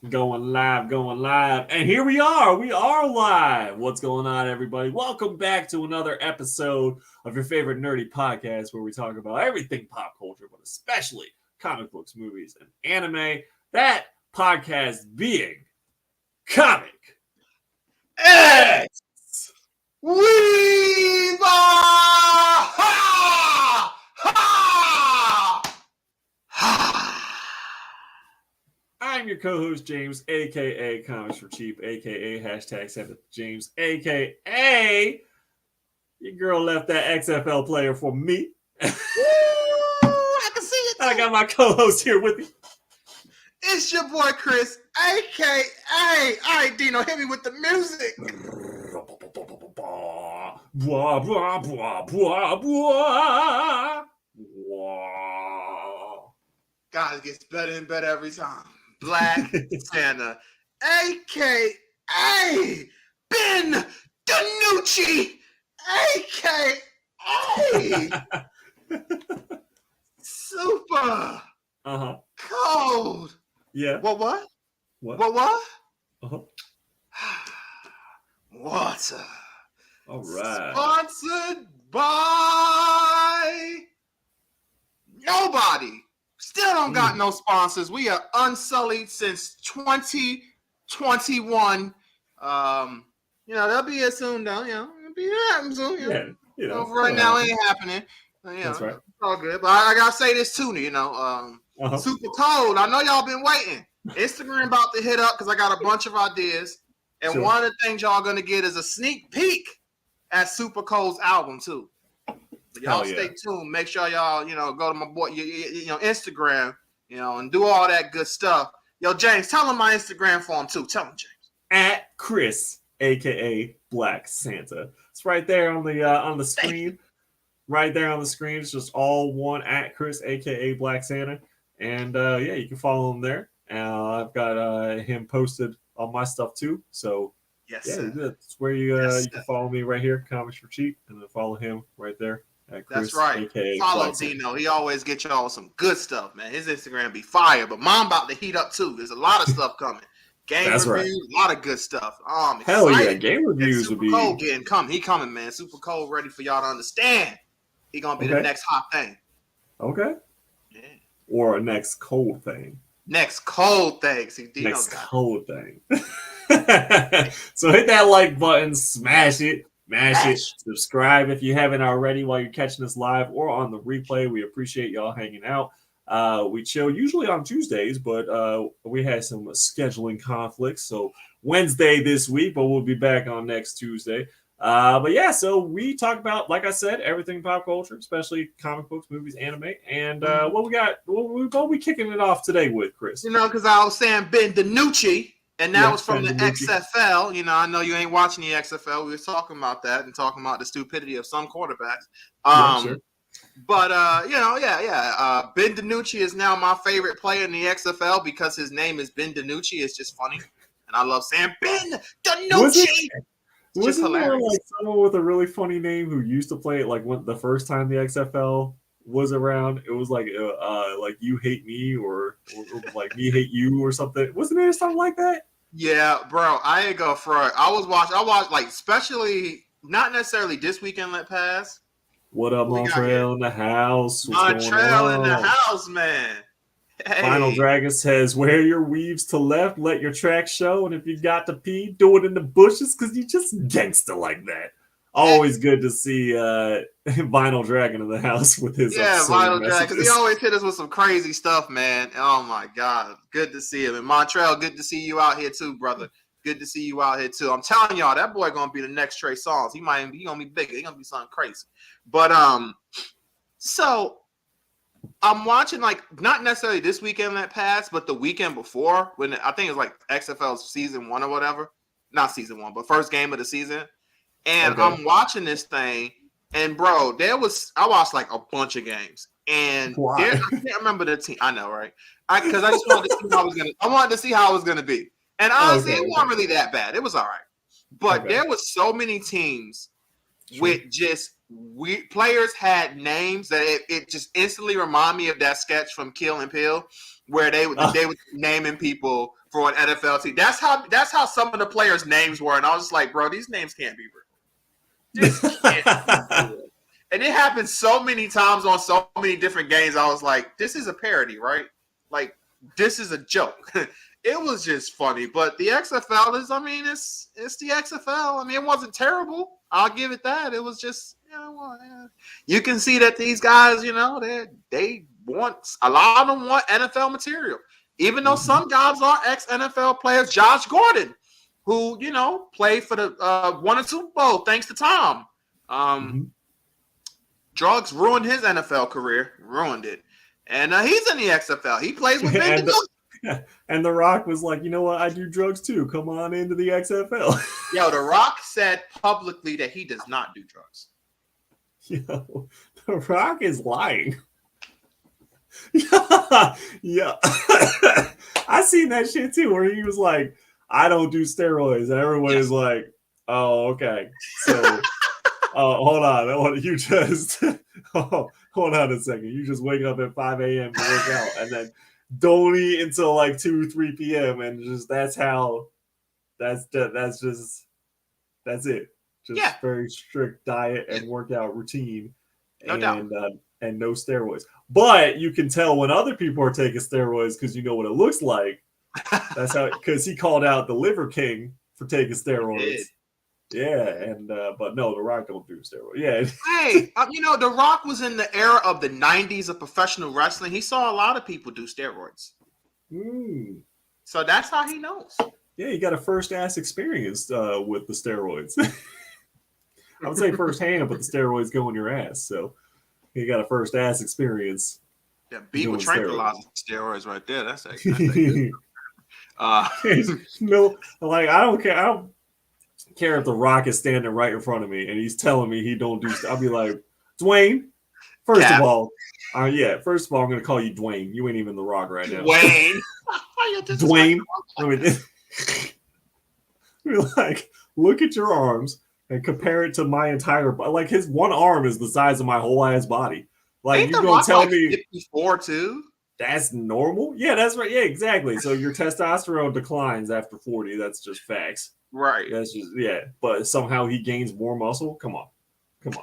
Going live, going live. And here we are. We are live. What's going on, everybody? Welcome back to another episode of your favorite nerdy podcast where we talk about everything pop culture, but especially comic books, movies, and anime. That podcast being Comic X. Weeb! Ha! Ha! I'm your co-host, James, a.k.a. Comics for Cheap, a.k.a. hashtag Send James, a.k.a. Your girl left that XFL player for me. Woo! I can see it. I got my co-host here with me. It's your boy Chris, a.k.a. All right, Dino, hit me with the music. Blah, blah, blah, blah, blah. Blah. God, it gets better and better every time. Black Santa, a.k.a. Ben DiNucci, a.k.a. Super Cold. Yeah. What? What? Water. All right. Sponsored by nobody. Still don't got no sponsors. We are unsullied since 2021. They'll be here soon though. It'll be happening soon. Right now it ain't happening. That's right. It's all good. But I gotta say this too, Super Cold. I know y'all been waiting. Instagram about to hit up because I got a bunch of ideas. And one of the things y'all gonna get is a sneak peek at Super Cold's album too. So y'all stay tuned. Make sure y'all, go to my boy, Instagram, and do all that good stuff. Yo, James, tell him my Instagram for him too. Tell him, James. At Chris, aka Black Santa. It's right there on the screen. Right there on the screen. It's just all one at Chris, aka Black Santa. And you can follow him there. I've got him posted on my stuff too. So that's where you can follow me right here, Comics for Cheap, and then follow him right there. Chris, that's right. AKA follow Dino. He always get y'all some good stuff, man. His Instagram be fire, but mine about to heat up too. There's a lot of stuff coming. Game reviews, right. A lot of good stuff. I'm excited. Hell yeah, game reviews would be. Super Cold coming. He coming, man. Super Cold ready for y'all to understand. He gonna be the next hot thing. Okay. Yeah. Or a next cold thing. Next cold thing. See, Dino next cold thing. So hit that like button, smash it. Subscribe if you haven't already while you're catching us live or on the replay. We appreciate y'all hanging out. We chill usually on Tuesdays, but we had some scheduling conflicts. So Wednesday this week, but we'll be back on next Tuesday. So we talk about, like I said, everything pop culture, especially comic books, movies, anime. And what we got, what we kicking it off today with, Chris? Because I was saying Ben DiNucci. And that was from the XFL. I know you ain't watching the XFL. We were talking about that and talking about the stupidity of some quarterbacks. Sure. But, Ben DiNucci is now my favorite player in the XFL because his name is Ben DiNucci. It's just funny. And I love saying Ben DiNucci. Wasn't there like someone with a really funny name who used to play it like when the first time the XFL was around? It was like You Hate Me or like Me Hate You or something. Wasn't there something like that? Yeah, bro. I ain't go for it. I watched like especially not necessarily this weekend that passed. What up, Montreal in the house? Montreal in the house, man. Hey. Final Dragon says, wear your weaves to left, let your tracks show, and if you got to pee, do it in the bushes because you just gangster like that. Always good to see Vinyl Dragon in the house with his Vinyl Dragon, because he always hit us with some crazy stuff, man. Oh my God, good to see him. And Montreal, good to see you out here too, brother. Good to see you out here too. I'm telling y'all, that boy gonna be the next Trey Songz. He gonna be bigger. He gonna be something crazy. But so I'm watching like not necessarily this weekend that passed, but the weekend before when I think it was like XFL's season 1 or whatever. Not season 1, but first game of the season. And I'm watching this thing, and bro, I watched like a bunch of games, and I can't remember the team. I know, right? Because I just wanted to see how I was gonna be. And honestly, it wasn't really that bad. It was all right, but there was so many teams with just players had names that it just instantly remind me of that sketch from Keel and Peele, where they would naming people for an NFL team. That's how some of the players' names were, and I was just like, bro, these names can't be real. This can't be real. And it happened so many times on so many different games. I was like, this is a parody, right? Like, this is a joke. It was just funny. But the XFL is, I mean, it's the XFL. I mean, it wasn't terrible. I'll give it that. It was just, you can see that these guys, they want, a lot of them want NFL material. Even though some guys are ex-NFL players, Josh Gordon, who, played for the won a Super Bowl thanks to Tom. Drugs ruined his NFL career, ruined it. And he's in the XFL. He plays with Ben DiNucci. And The Rock was like, you know what? I do drugs too. Come on into the XFL. Yo, The Rock said publicly that he does not do drugs. Yo, The Rock is lying. Yeah. I seen that shit too, where he was like, I don't do steroids. And everyone is like, oh, okay. So, hold on. You just, hold on a second. You just wake up at 5 a.m. to work out and then don't eat until like 2, 3 p.m. And just, that's it. Just very strict diet and workout routine. No doubt. And no steroids. But you can tell when other people are taking steroids because you know what it looks like. That's how, because he called out the Liver King for taking steroids. Yeah, and but no, The Rock don't do steroids. Yeah. Hey, The Rock was in the era of the 90s of professional wrestling. He saw a lot of people do steroids. So that's how he knows. Yeah, you got a first-ass experience with the steroids. I would say first-hand, but the steroids go in your ass. So you got a first-ass experience. Yeah, people tranquilize steroids right there. That's actually no, like I don't care. I don't care if The Rock is standing right in front of me and he's telling me he don't do. I'll be like, Dwayne. First of all, I'm going to call you Dwayne. You ain't even The Rock right now. Dwayne. Dwayne. Like, look at your arms and compare it to my entire body. Like, his one arm is the size of my whole ass body. Like, you're going to tell me 54 too? That's normal? Yeah, that's right. Yeah, exactly. So your testosterone declines after 40. That's just facts. Right. That's just, but somehow he gains more muscle? Come on.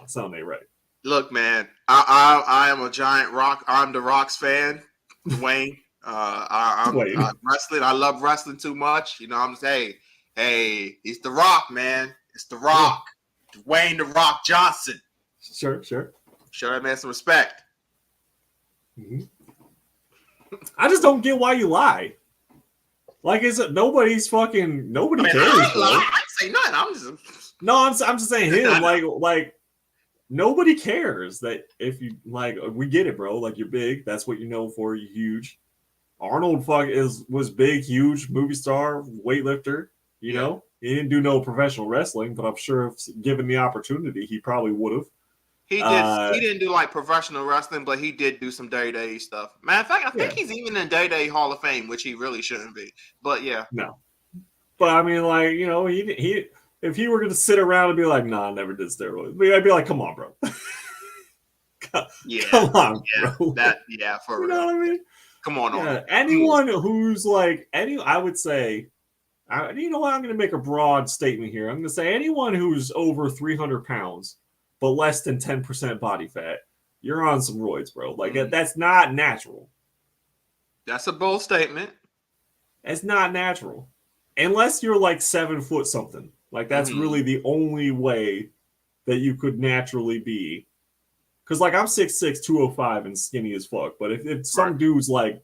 Sound ain't right. Look, man, I am a giant Rock. I'm the Rock's fan, Dwayne. I'm wrestling. I love wrestling too much. I'm saying, hey, he's The Rock, man. It's The Rock. Yeah. Dwayne The Rock Johnson. Sure. Show that man some respect. I just don't get why you lie. Like, is it nobody cares? I ain't say nothing. I'm just saying him. like nobody cares that if you like. We get it, bro. Like, you're big. That's what you know for. You're huge. Arnold was big, huge movie star, weightlifter. You know, he didn't do no professional wrestling, but I'm sure if given the opportunity, he probably would have. He did. He didn't do like professional wrestling, but he did do some day-to-day stuff. Matter of fact, I think he's even in day-to-day Hall of Fame, which he really shouldn't be. But no. But I mean, like, he if he were going to sit around and be like, "Nah, I never did steroids," I'd be like, "Come on, bro." Come on, bro. For real. You know what I mean? Come on. Anyone who's like I would say, you know what? I'm going to make a broad statement here. I'm going to say anyone who's over 300 pounds. But less than 10% body fat, you're on some roids, bro. Like, that's not natural. That's a bold statement. It's not natural. Unless you're like 7 foot something. Like, that's really the only way that you could naturally be. Because, like, I'm 6'6", 205 and skinny as fuck. But if some dude's like,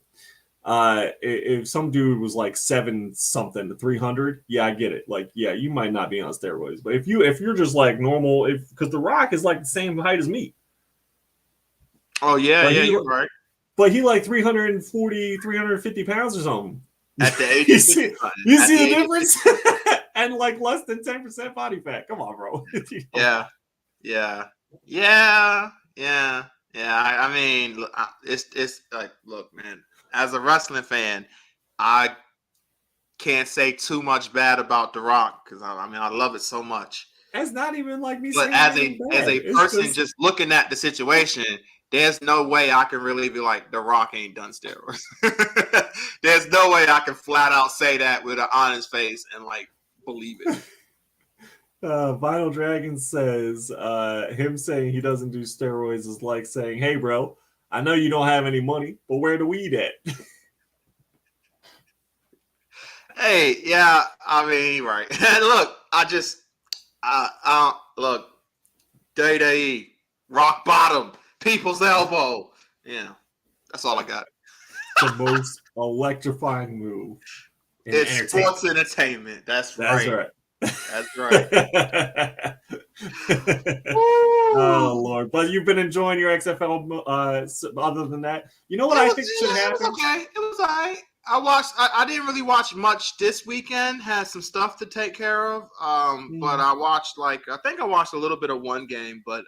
if some dude was like 7 something to 300, I get it. Like, you might not be on steroids, but if you're just like normal, because The Rock is like the same height as me. Oh yeah, you're right. But he like 340, 350 pounds or something. At the age, you see the difference? And like less than 10% body fat. Come on, bro. I mean, it's like, look, man. As a wrestling fan, I can't say too much bad about The Rock because I love it so much. That's not even like me But saying as anything a bad. It's person just looking at the situation, there's no way I can really be like, The Rock ain't done steroids. There's no way I can flat out say that with an honest face and like believe it. Vinyl Dragon says him saying he doesn't do steroids is like saying, "Hey, bro, I know you don't have any money, but where the weed at?" Hey, yeah, I mean, right. Look, look, Day, rock bottom, people's elbow. Yeah, that's all I got. The most electrifying move in It's entertainment. sports entertainment. That's That's right. right. That's right. Oh Lord! But you've been enjoying your XFL. Other than that, you know what I think should happen? It was okay. It was all right. I didn't really watch much this weekend. Had some stuff to take care of. But I watched I think I watched a little bit of one game. But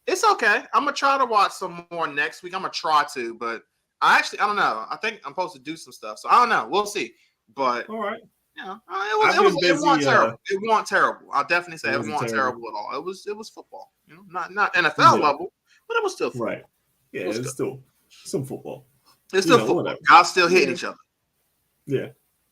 it's okay. I'm gonna try to watch some more next week. I'm gonna try to, but I don't know. I think I'm supposed to do some stuff, so I don't know. We'll see. But all right. yeah, it wasn't terrible. It wasn't terrible. I'll definitely say it wasn't terrible at all. It was football. You know, not NFL level, but it was still football. Right. Yeah, it's still some football. It's still football. Whatever. Guys still hitting each other. Yeah,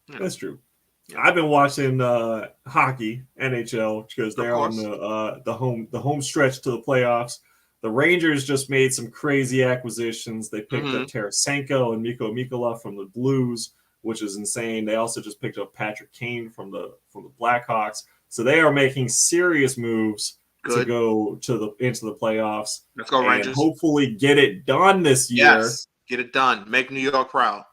that's true. Yeah. I've been watching hockey, NHL, because they're on the home stretch to the playoffs. The Rangers just made some crazy acquisitions. They picked up Tarasenko and Mikko Mikkola from the Blues, which is insane. They also just picked up Patrick Kane from the Blackhawks. So they are making serious moves to go into the playoffs. Let's go Rangers. And hopefully get it done this year. Yes, get it done. Make New York proud.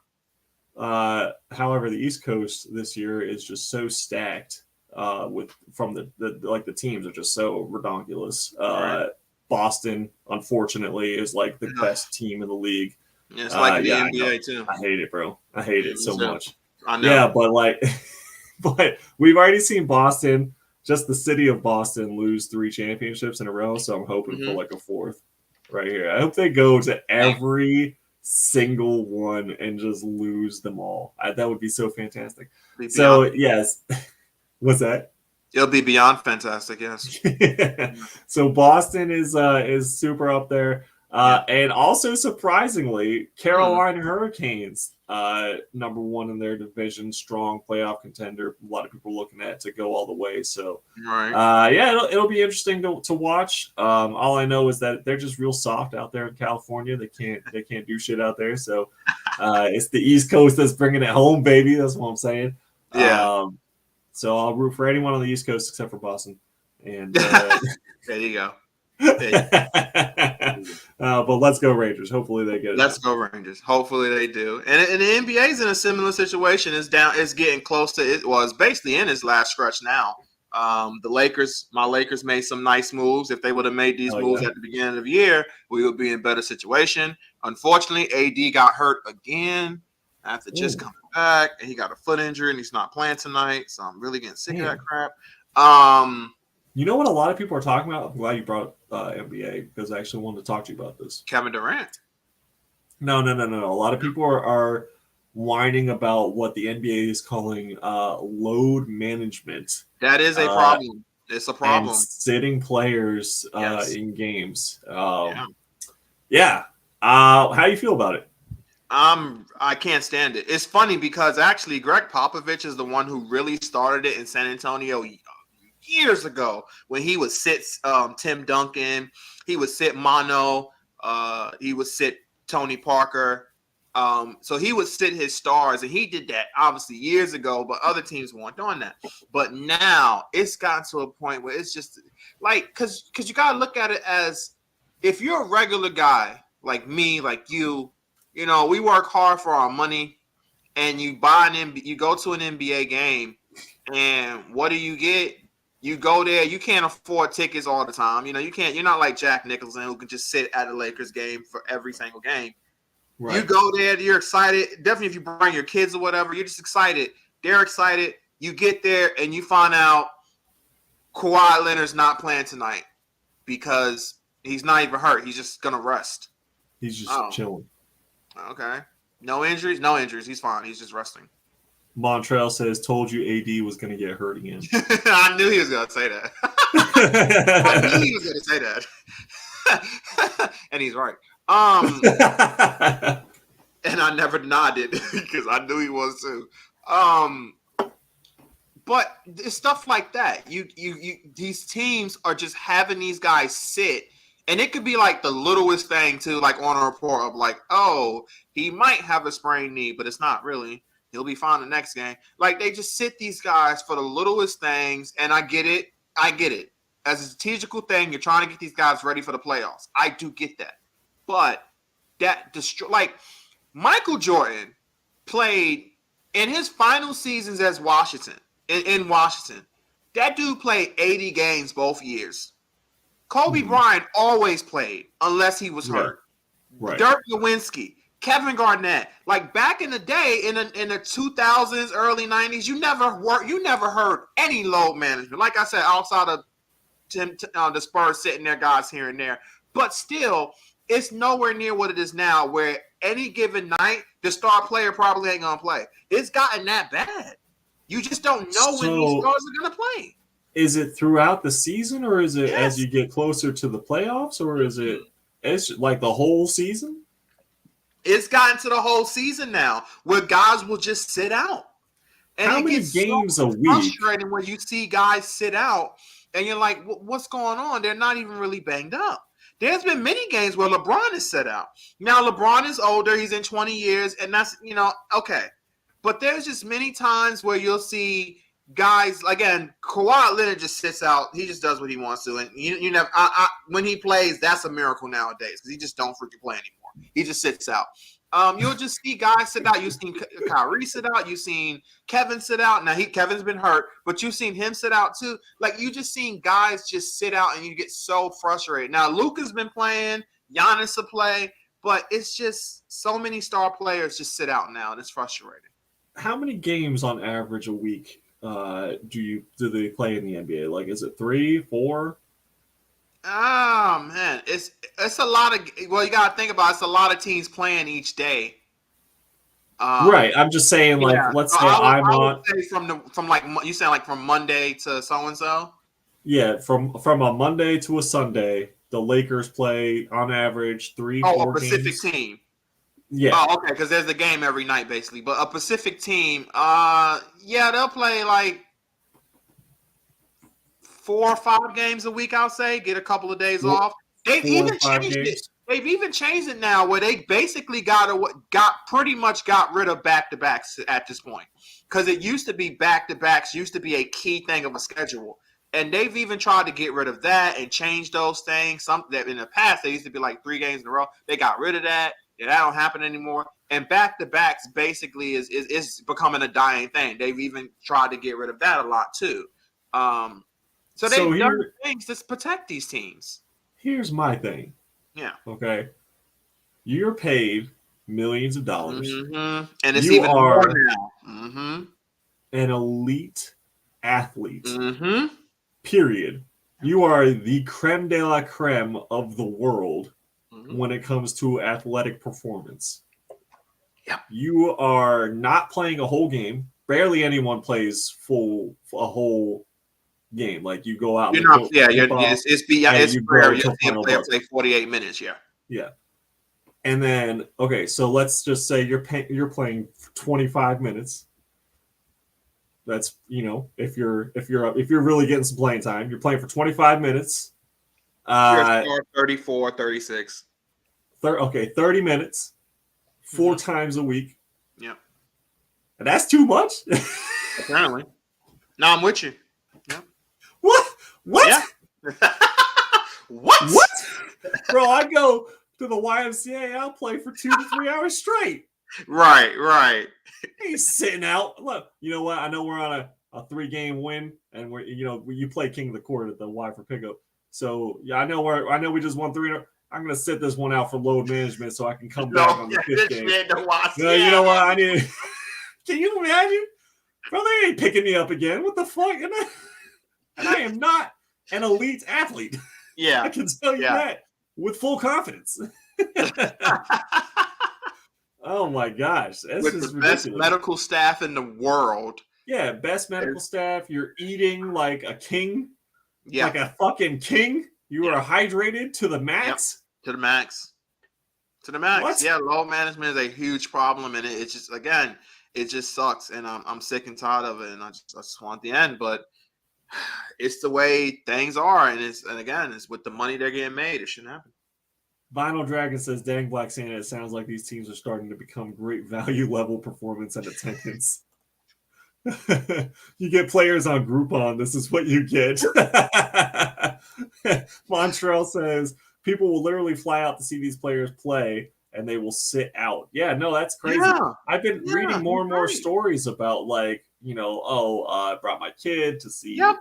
However, the East Coast this year is just so stacked from the teams are just so redonkulous. Right. Boston, unfortunately, is like the best team in the league. Yeah, it's like the NBA too. I hate it, bro. I hate it so much. I know. Yeah, but we've already seen Boston, just the city of Boston, lose 3 championships in a row. So I'm hoping for like a 4th right here. I hope they go to every single one and just lose them all. That would be so fantastic. So yes, what's that? It'll be beyond fantastic. Yes. So Boston is super up there. And also, surprisingly, Carolina Hurricanes, number 1 in their division, strong playoff contender. A lot of people looking at it to go all the way. So, it'll be interesting to watch. All I know is that they're just real soft out there in California. They can't do shit out there. So, it's the East Coast that's bringing it home, baby. That's what I'm saying. Yeah. So I'll root for anyone on the East Coast except for Boston. And there you go. But let's go Rangers. Hopefully they get it. Let's go Rangers. Hopefully they do. And the NBA is in a similar situation. It's getting close to it. Well, it's basically in its last stretch now. My Lakers made some nice moves. If they would have made these moves at the beginning of the year, we would be in a better situation. Unfortunately, AD got hurt again after just coming back, and he got a foot injury, and he's not playing tonight. So I'm really getting sick of that crap. You know what a lot of people are talking about? I'm glad you brought NBA because I actually wanted to talk to you about this. Kevin Durant. No. A lot of people are whining about what the NBA is calling load management. That is a problem. It's a problem. And sitting players in games. How do you feel about it? I can't stand it. It's funny because actually Greg Popovich is the one who really started it in San Antonio years ago when he would sit Tim Duncan, he would sit Mano, he would sit Tony Parker. So he would sit his stars, and he did that obviously years ago, but other teams weren't doing that. But now it's gotten to a point where it's just like because you gotta look at it as if you're a regular guy like me, like you. You know, we work hard for our money, and you go to an NBA game, and what do you get? You go there, you can't afford tickets all the time. You know, you're not like Jack Nicholson who can just sit at a Lakers game for every single game. Right. You go there, you're excited. Definitely if you bring your kids or whatever, you're just excited. They're excited. You get there and you find out Kawhi Leonard's not playing tonight because he's not even hurt. He's just going to rest. He's just chilling. Okay. No injuries? No injuries. He's fine. He's just resting. Montreal says, told you AD was going to get hurt again. I knew he was going to say that. I knew he was going to say that. And he's right. And I never nodded because I knew he was too. But it's stuff like that. These teams are just having these guys sit, and it could be like the littlest thing too, like on a report of like, oh, he might have a sprained knee, but it's not really. He'll be fine the next game. Like they just sit these guys for the littlest things, and I get it. As a strategical thing, you're trying to get these guys ready for the playoffs. I do get that, but like Michael Jordan played in his final seasons as Washington. In Washington, that dude played 80 games both years. Kobe Bryant always played unless he was hurt. Right. Dirk Nowitzki, Kevin Garnett, like back in the day in the 2000s, early 90s, you never heard any load management. Like I said, outside of the Spurs sitting there, guys here and there, but still, it's nowhere near what it is now. Where any given night, the star player probably ain't gonna play. It's gotten that bad. You just don't know when these stars are going to play. Is it throughout the season, or is it as you get closer to the playoffs, or is it's like the whole season? It's gotten to the whole season now, where guys will just sit out. And how many games a week? Frustrating when you see guys sit out, and you're like, "What's going on?" They're not even really banged up. There's been many games where LeBron is set out. Now LeBron is older; he's in 20 years, and that's okay. But there's just many times where you'll see guys, again, Kawhi Leonard just sits out. He just does what he wants to. And you never, when he plays, that's a miracle nowadays because he just don't freaking play anymore. He just sits out. You'll just see guys sit out. You've seen Kyrie sit out. You've seen Kevin sit out. Now, Kevin's been hurt, but you've seen him sit out too. Like, you just seen guys just sit out and you get so frustrated. Now, Luka's been playing. Giannis will play. But it's just so many star players just sit out now, and it's frustrating. How many games on average a week do they play in the NBA? Like, is it 3, 4? Oh man, it's a lot of. Well, you gotta think about it, it's a lot of teams playing each day. Right. I'm just saying, like, let's say I would say from like you saying like from Monday to so and so. Yeah, from a Monday to a Sunday, the Lakers play on average 3, 4 a Pacific games. Team. Yeah. Oh, okay, because there's a game every night, basically. But a Pacific team, they'll play like 4 or 5 games a week, I'll say. Get a couple of days off. They've even changed it. They've even changed it now where they basically got rid of back-to-backs at this point. Because it used to be back-to-backs used to be a key thing of a schedule. And they've even tried to get rid of that and change those things. Something that in the past, they used to be like 3 games in a row. They got rid of that. Yeah, that don't happen anymore. And back-to-backs basically is becoming a dying thing. They've even tried to get rid of that a lot too. So they've done things to protect these teams. Here's my thing. Yeah. Okay. You're paid millions of dollars. Mm-hmm. And it's even more now. Mm-hmm. An elite athlete. Mm-hmm. Period. You are the creme de la creme of the world. When it comes to athletic performance. Yeah. You are not playing a whole game. Barely anyone plays a whole game. Like, you go out. You're not. Yeah. It's rare. You see a player play 48 minutes. Yeah. Yeah. And then, okay, so let's just say you're playing 25 minutes. That's, if you're really getting some playing time, you're playing for 25 minutes. 34, 36. 30 minutes, 4 times a week. Yep. And that's too much? Apparently. No, I'm with you. Yep. What? Yeah. What? Bro, I go to the YMCA, I'll play for 2 to 3 hours straight. Right. He's sitting out. Look, you know what? I know we're on a 3-game win, and you play King of the Court at the Y for pickup. So yeah, I know we just won 3. I'm gonna sit this one out for load management so I can come back on the 5th game. You know what? I need. Can you imagine? Bro, they ain't picking me up again. What the fuck? And I am not an elite athlete. Yeah, I can tell you that with full confidence. Oh my gosh, this is the best medical staff in the world. Yeah, best medical staff. You're eating like a king. Yeah. Like a fucking king. You Yeah. are hydrated to the max. To the max. To the max. What? Yeah, load management is a huge problem, and it's just, again, it just sucks, and I'm sick and tired of it, and I just want the end. But it's the way things are, and again, it's with the money they're getting made. It shouldn't happen. Vinyl Dragon says, "Dang, Black Santa, it sounds like these teams are starting to become great value level performance and attendance." You get players on Groupon. This is what you get. Montreal says, "People will literally fly out to see these players play, and they will sit out." Yeah, no, that's crazy. Yeah. I've been reading more and more right. stories about, like, I brought my kid to see. Yep.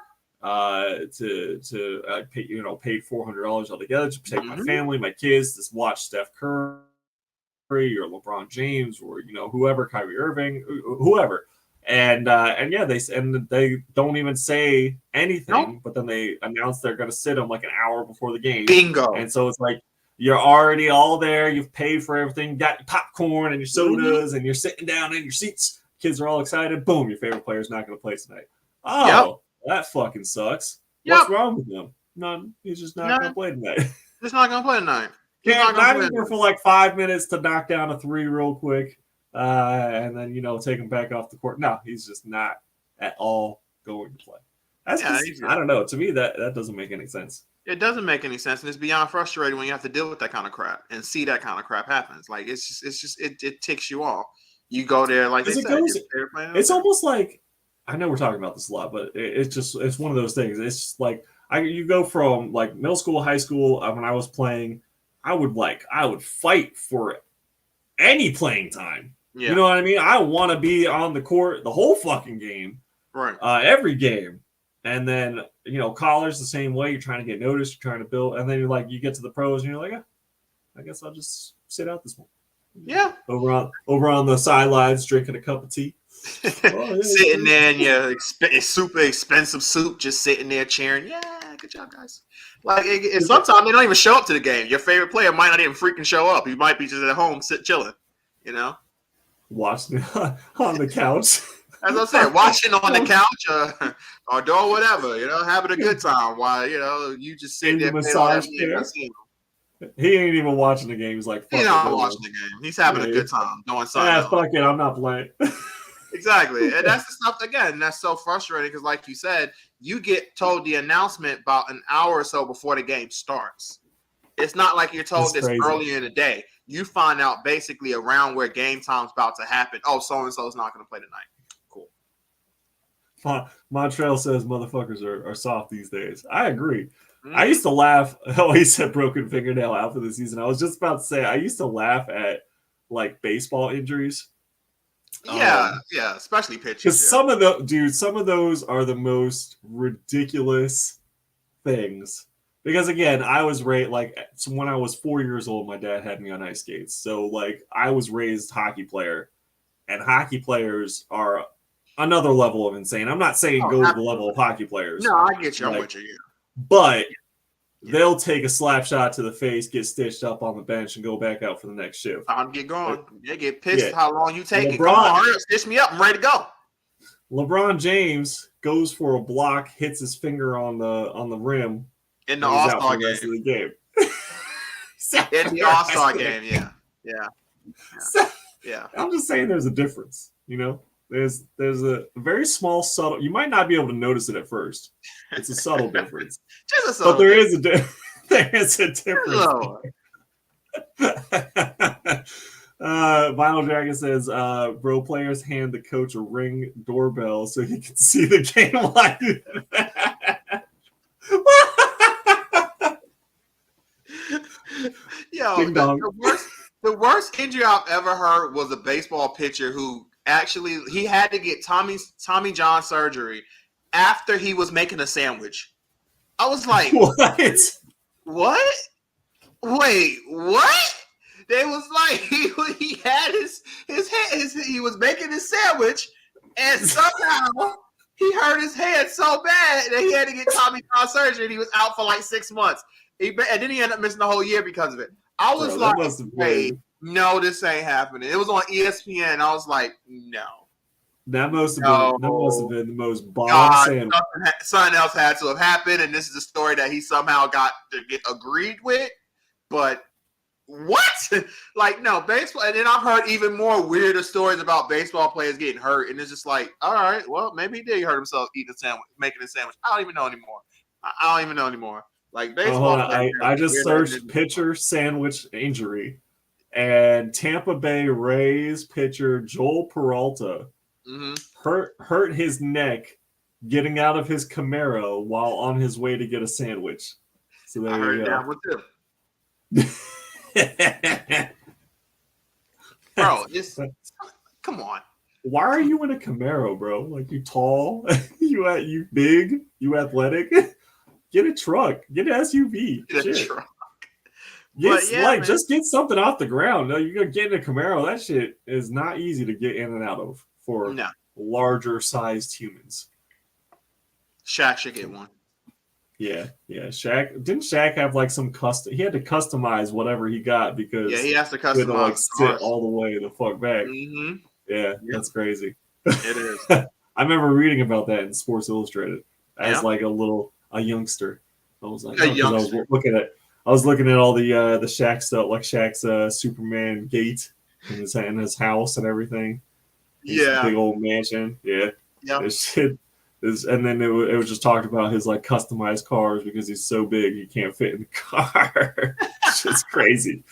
Paid $400 altogether to take my Mhm. family, my kids, to watch Steph Curry or LeBron James or whoever, Kyrie Irving, whoever. And yeah, they don't even say anything, Nope. but then they announce they're going to sit them like an hour before the game. Bingo. And so it's like you're already all there. You've paid for everything, got your popcorn and your sodas, and you're sitting down in your seats. Kids are all excited. Boom, your favorite player's not going to play tonight. Oh, that fucking sucks. What's wrong with him? None. He's just not going to play tonight. He's not going to play tonight. Not even for like 5 minutes to knock down a three real quick. And then take him back off the court. No, he's just not at all going to play. That's I don't know. To me, that doesn't make any sense. It doesn't make any sense, and it's beyond frustrating when you have to deal with that kind of crap and see that kind of crap happens. Like it ticks you off. You go there like they said. It's almost like, I know we're talking about this a lot, but it's one of those things. It's just like you go from like middle school, high school. When I was playing, I would fight for any playing time. Yeah. You know what I mean? I want to be on the court the whole fucking game, right? Every game, and then college the same way. You're trying to get noticed, you're trying to build, and then you get to the pros, and you're like, I guess I'll just sit out this one. Yeah, over on the sidelines, drinking a cup of tea, sitting there in your super expensive suit, just sitting there cheering. Yeah, good job, guys. Like sometimes they don't even show up to the game. Your favorite player might not even freaking show up. He might be just at home, chilling. Watching on the couch. As I said, watching on the couch or doing whatever, having a good time while you just sit there. Massage chair. He ain't even watching the game. He's like, he's not watching the game. He's having a good time doing something. Yeah, fuck it, I'm not playing. Exactly, and that's the stuff again. That's so frustrating because, like you said, you get told the announcement about an hour or so before the game starts. It's not like you're told this earlier in the day. You find out basically around where game time's about to happen. Oh, so-and-so is not going to play tonight. Cool. Montreal says motherfuckers are soft these days. I agree. Mm-hmm. I used to laugh. Oh, he said broken fingernail out for the season. I was just about to say, I used to laugh at like baseball injuries. Yeah, especially pitchers. Because some of those are the most ridiculous things. Because again, I was raised when I was 4 years old, my dad had me on ice skates. So I was raised hockey player, and hockey players are another level of insane. I'm not saying go to the level of hockey players. No, I get you. I'm with you. Yeah. But they'll take a slap shot to the face, get stitched up on the bench, and go back out for the next shift. I'm get going. They get pissed how long you take it. Come on, hurry up, stitch me up. I'm ready to go. LeBron James goes for a block, hits his finger on the rim. In the All-Star game. In the All-Star game, yeah. I'm just saying there's a difference, There's a very small, subtle. You might not be able to notice it at first. It's a subtle difference. Just a subtle but there is a difference. Vinyl Dragon says, bro, players hand the coach a Ring doorbell so he can see the game live. Yo, the worst injury I've ever heard was a baseball pitcher who actually he had to get Tommy John surgery after he was making a sandwich. I was like, what? Wait, what? They was like he had his head. He was making his sandwich, and somehow he hurt his head so bad that he had to get Tommy John surgery. And he was out for 6 months. And then he ended up missing the whole year because of it. I was wait, no, this ain't happening. It was on ESPN. I was like, no. That must have No. been the most bomb God, sandwich. something else had to have happened, and this is a story that he somehow got to get agreed with. But what? Like, no, baseball. And then I've heard even more weirder stories about baseball players getting hurt, and it's just like, all right, well, maybe he did hurt himself eating a sandwich, making a sandwich. I don't even know anymore. I don't even know anymore. Like, Oh, hold baseball on. players. I just weird searched pitcher sandwich injury, and Tampa Bay Rays pitcher Joel Peralta hurt his neck getting out of his Camaro while on his way to get a sandwich. So there I heard you that go. with him. Bro, come on. Why are you in a Camaro, bro? Like, you tall, you big, you athletic. Get a truck. Get an SUV. Get a truck. Yes, yeah, like, just get something off the ground. No, you're gonna get in a Camaro. That shit is not easy to get in and out of for larger sized humans. Shaq should get one. Yeah. Shaq didn't Shaq have like some custom? He had to customize whatever he got because he has to customize. He had to, like, sit all the way the fuck back. Mm-hmm. Yeah, that's crazy. It is. I remember reading about that in Sports Illustrated as like a youngster. I was like, I was looking at all the Shaq stuff, like Shaq's Superman gate in his house and everything. His big old mansion. Yeah. This shit is, and then it was just talked about his like customized cars because he's so big he can't fit in the car. It's just crazy.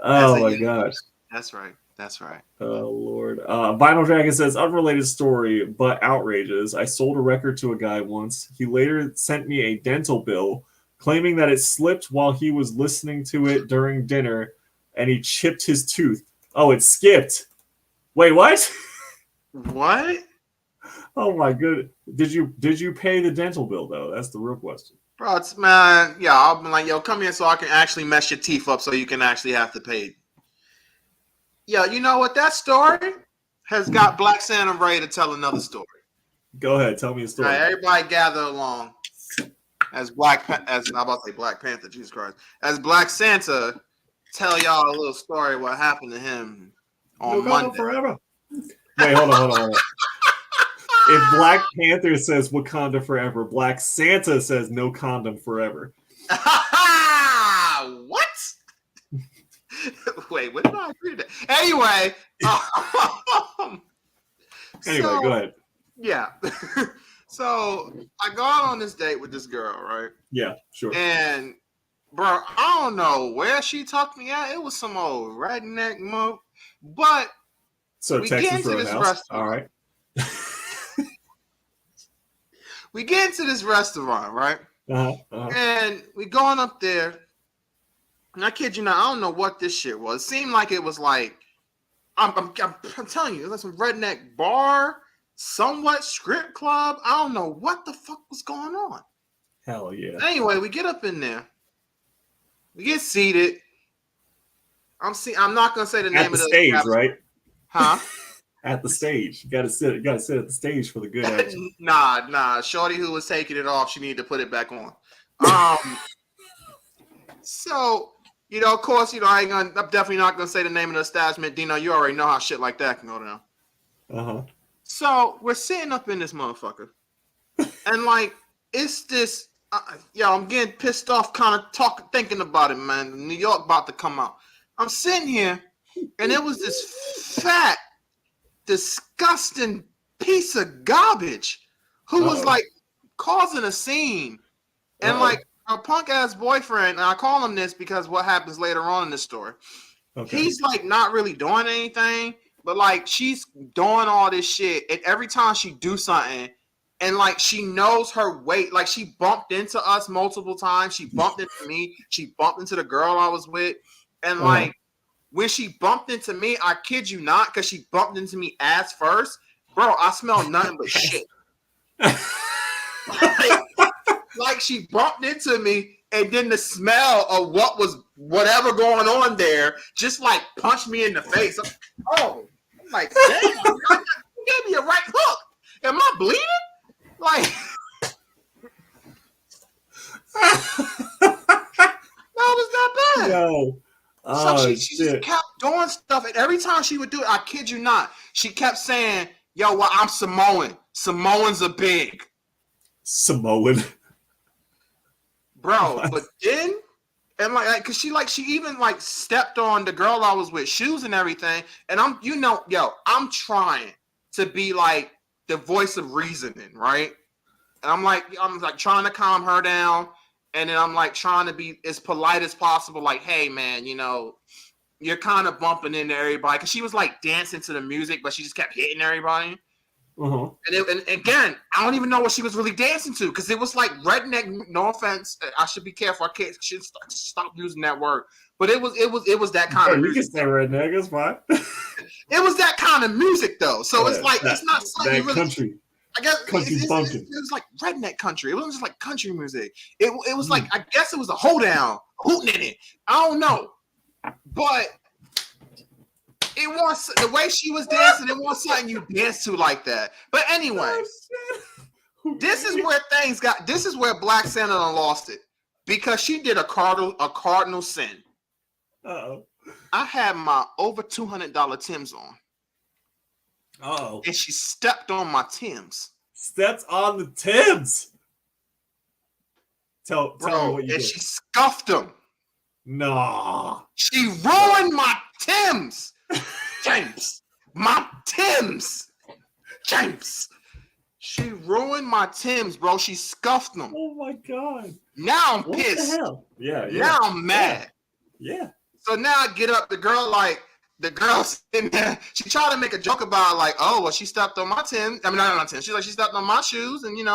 Oh my gosh. That's right. That's right. Oh Lord. Vinyl Dragon says, unrelated story, but outrageous. I sold a record to a guy once. He later sent me a dental bill claiming that it slipped while he was listening to it during dinner and he chipped his tooth. Oh, it skipped. Wait, what? What? Oh my goodness. Did you pay the dental bill though? That's the real question. Bro, it's man, I'll be like, yo, come here so I can actually mess your teeth up so you can actually have to pay. Yeah, you know what? That story has got Black Santa ready to tell another story. Go ahead, tell me a story. All right, everybody gather along as I'm about to say Black Panther, Jesus Christ. As Black Santa tell y'all a little story what happened to him on Monday. Forever. Wait, hold on. If Black Panther says Wakanda forever, Black Santa says no condom forever. What? Wait, what did I agree to? Anyway. Go ahead. Yeah. So I go out on this date with this girl, right? Yeah, sure. And bro, I don't know where she took me at. It was some old redneck move. But so we Texas get into this Roadhouse. restaurant. All right. We get into this restaurant, right? And we going up there. And I kid you not, I don't know what this shit was. It seemed like it was like, I'm telling you, it was some redneck bar, somewhat strip club. I don't know what the fuck was going on. Hell yeah. Anyway, we get up in there. We get seated. I'm not gonna say the name of the stage, right? Huh? At the stage. You gotta sit at the stage for the good action. Nah. Shorty who was taking it off, she needed to put it back on. So, of course, I'm definitely not gonna say the name of the establishment. Dino, you already know how shit like that can go down. So we're sitting up in this motherfucker, and like it's this. I'm getting pissed off, kind of thinking about it, man. New York about to come out. I'm sitting here, and it was this fat, disgusting piece of garbage who was like causing a scene, and like a punk ass boyfriend. And I call him this because what happens later on in the story. He's like not really doing anything, but like she's doing all this shit, and every time she do something, and like she knows her weight, like she bumped into us multiple times. She bumped into me. She bumped into the girl I was with, and like when she bumped into me, I kid you not, because she bumped into me ass first, bro. I smell nothing but shit. Like she bumped into me, and then the smell of whatever going on there just like punched me in the face. I'm like, damn, you gave me a right hook. Am I bleeding? Like, no, it was that bad. No. So she just kept doing stuff, and every time she would do it, I kid you not, she kept saying, Yo, well, I'm Samoan. Samoans are big. Samoan. Bro, What? but then, and like, cause she even like stepped on the girl I was with, shoes and everything. And I'm, I'm trying to be like the voice of reasoning, right? And I'm like trying to calm her down. And then I'm like trying to be as polite as possible. Like, hey man, you're kind of bumping into everybody. Cause she was like dancing to the music, but she just kept hitting everybody. Uh-huh. And again, I don't even know what she was really dancing to because it was like redneck. No offense, I should be careful. I should stop using that word. But it was that kind of music. You can say redneck, it's fine. It was that kind of music though. So it's like it's not slightly really country. I guess country it was like redneck country. It wasn't just like country music. It was like I guess it was a hoedown, hooting in it. I don't know, but. It was the way she was dancing. It was something you dance to like that. But anyway, this is where Black Santa lost it because she did a cardinal sin. Uh-oh. I had my over $200 Timbs on. Uh-oh. And she stepped on my Timbs. Stepped on the Timbs. Tell me what you did. And she scuffed them. No. She ruined my Timbs. James. My Timbs. James. She ruined my Timbs, bro. She scuffed them. Oh my god. Now I'm pissed. What the hell? Yeah. Now I'm mad. Yeah. So now I get up. The girl's in there. She tried to make a joke about like, oh, well, she stepped on my Timbs. I mean, not on Timbs. She's like, she stepped on my shoes, and you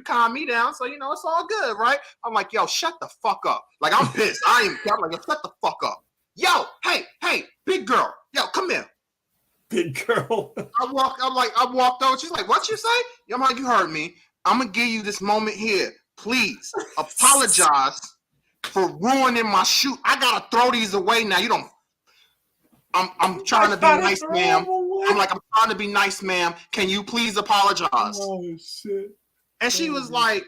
calm me down, so it's all good, right? I'm like, yo, shut the fuck up. Like I'm pissed. I'm like, yo, shut the fuck up. Yo, hey, big girl. Yo, come here. Big girl. I walked over. She's like, what you say? I'm like, you heard me. I'm gonna give you this moment here. Please apologize for ruining my shoe. I gotta throw these away now. You don't. I'm trying to be nice, ma'am. I'm trying to be nice, ma'am. Can you please apologize? Oh shit. And she was like,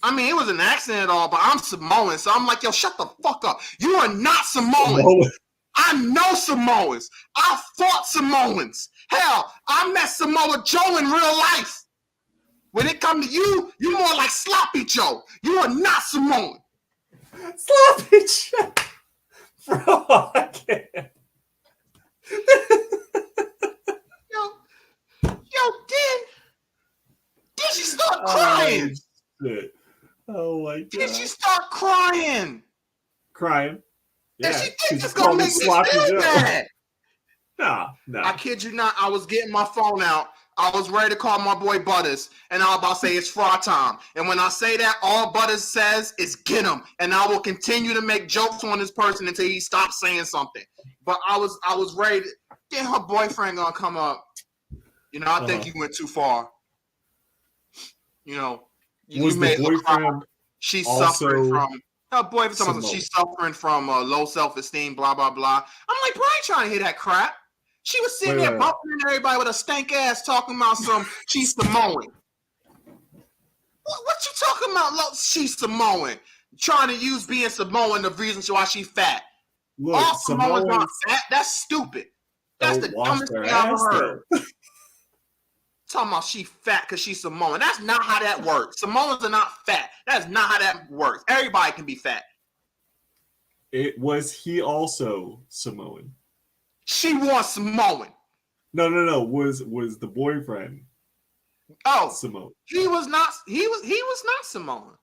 I mean, it was an accident at all, but I'm Samoan. So I'm like, yo, shut the fuck up. You are not Samoan. I know Samoans. I fought Samoans. Hell, I met Samoa Joe in real life. When it comes to you, you're more like Sloppy Joe. You are not Samoan. Sloppy Joe. Bro, I can't. Yo, then she start crying. Shit. Oh my god. Then she start crying. Crying? Yeah. And she thinks it's gonna make me feel bad. No. I kid you not. I was getting my phone out. I was ready to call my boy Butters, and I was about to say it's fry time. And when I say that, all Butters says is get him. And I will continue to make jokes on this person until he stops saying something. But I was ready to get her boyfriend gonna come up. I think you went too far. You made her cry. She's suffering from her boyfriend. She's suffering from low self-esteem. Blah blah blah. I'm like, bro, I ain't trying to hear that crap. She was sitting there bumping into everybody with a stank ass, talking about she's Samoan. What you talking about? She's Samoan. Trying to use being Samoan the reason why she's fat. Look, all Samoans aren't fat. That's stupid. That's the dumbest thing I've ever heard. Talking about she fat because she's Samoan. That's not how that works. Samoans are not fat. That's not how that works. Everybody can be fat. Was he also Samoan? She was Samoan. No. Was the boyfriend? Oh, Samoan. He was not Samoan.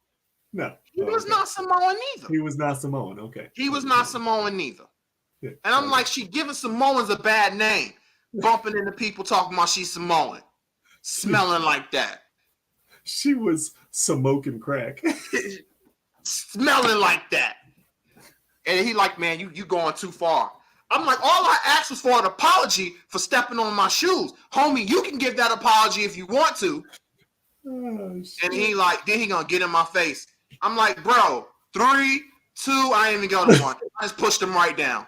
No, he was not Samoan either. He was not Samoan. Okay. He was not Samoan neither. Yeah. And I'm like, she giving Samoans a bad name, bumping into people talking about she's Samoan, smelling like that. She was smoking crack, smelling like that. And he like, man, you going too far. I'm like, all I asked was for an apology for stepping on my shoes. Homie, you can give that apology if you want to. Oh, and he like, then he gonna get in my face. I'm like, bro, 3, 2, I ain't even go to 1. I just pushed him right down.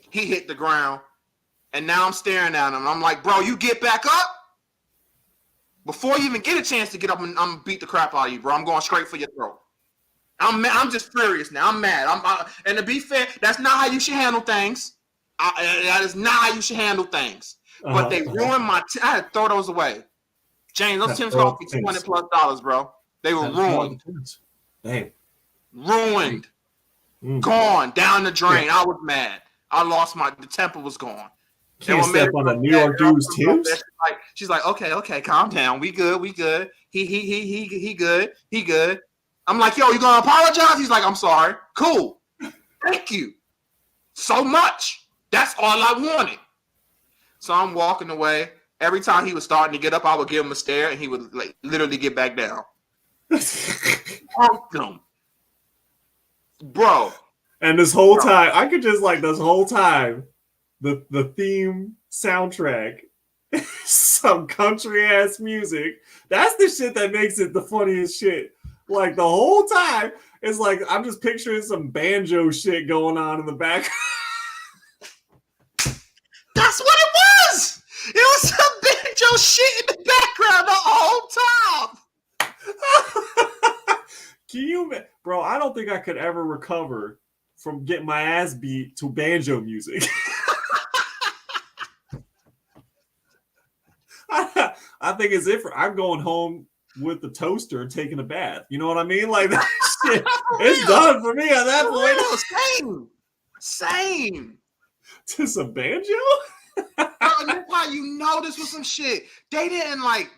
He hit the ground. And now I'm staring at him. I'm like, bro, you get back up? Before you even get a chance to get up, I'm gonna beat the crap out of you, bro. I'm going straight for your throat. I'm just furious now. I'm mad. And to be fair, that's not how you should handle things. That is not how you should handle things. but they ruined my. I had to throw those away. James, those Timbs cost me $200+, bro. They were ruined. Damn. Ruined. Gone down the drain. I was mad. I lost the temper was gone. Can't step on the New York dude's Timbs. She's like, okay, calm down. We good. He good. I'm like, yo, you gonna apologize? He's like, I'm sorry. Cool. Thank you so much. That's all I wanted. So I'm walking away. Every time he was starting to get up, I would give him a stare, and he would like literally get back down. Bro. And this whole time, I could just like this whole time, the theme soundtrack, some country ass music. That's the shit that makes it the funniest shit. Like the whole time, it's like I'm just picturing some banjo shit going on in the back. That's what it was. It was some banjo shit in the background the whole time. Can you, bro? I don't think I could ever recover from getting my ass beat to banjo music. I think it's if I'm going home with the toaster and taking a bath. You know what I mean? Like that shit, it's done for me at that point. Same. To some banjo? That's why you know this was some shit. They didn't like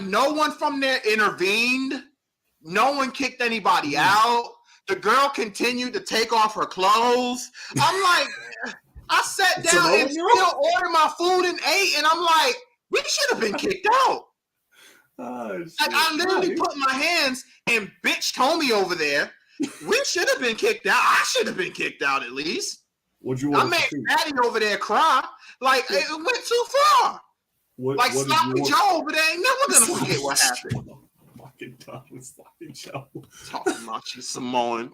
no one from there intervened. No one kicked anybody out. The girl continued to take off her clothes. I'm like, I sat down and still ordered my food and ate, and I'm like, we should have been kicked out. Like I literally put my hands and bitch Tommy over there. We should have been kicked out. I should have been kicked out at least. I made Maddie over there cry. Like it went too far. Like Sloppy Joe over there ain't never gonna forget what happened. Fucking done with Sloppy Joe. Talking about you, Samoan.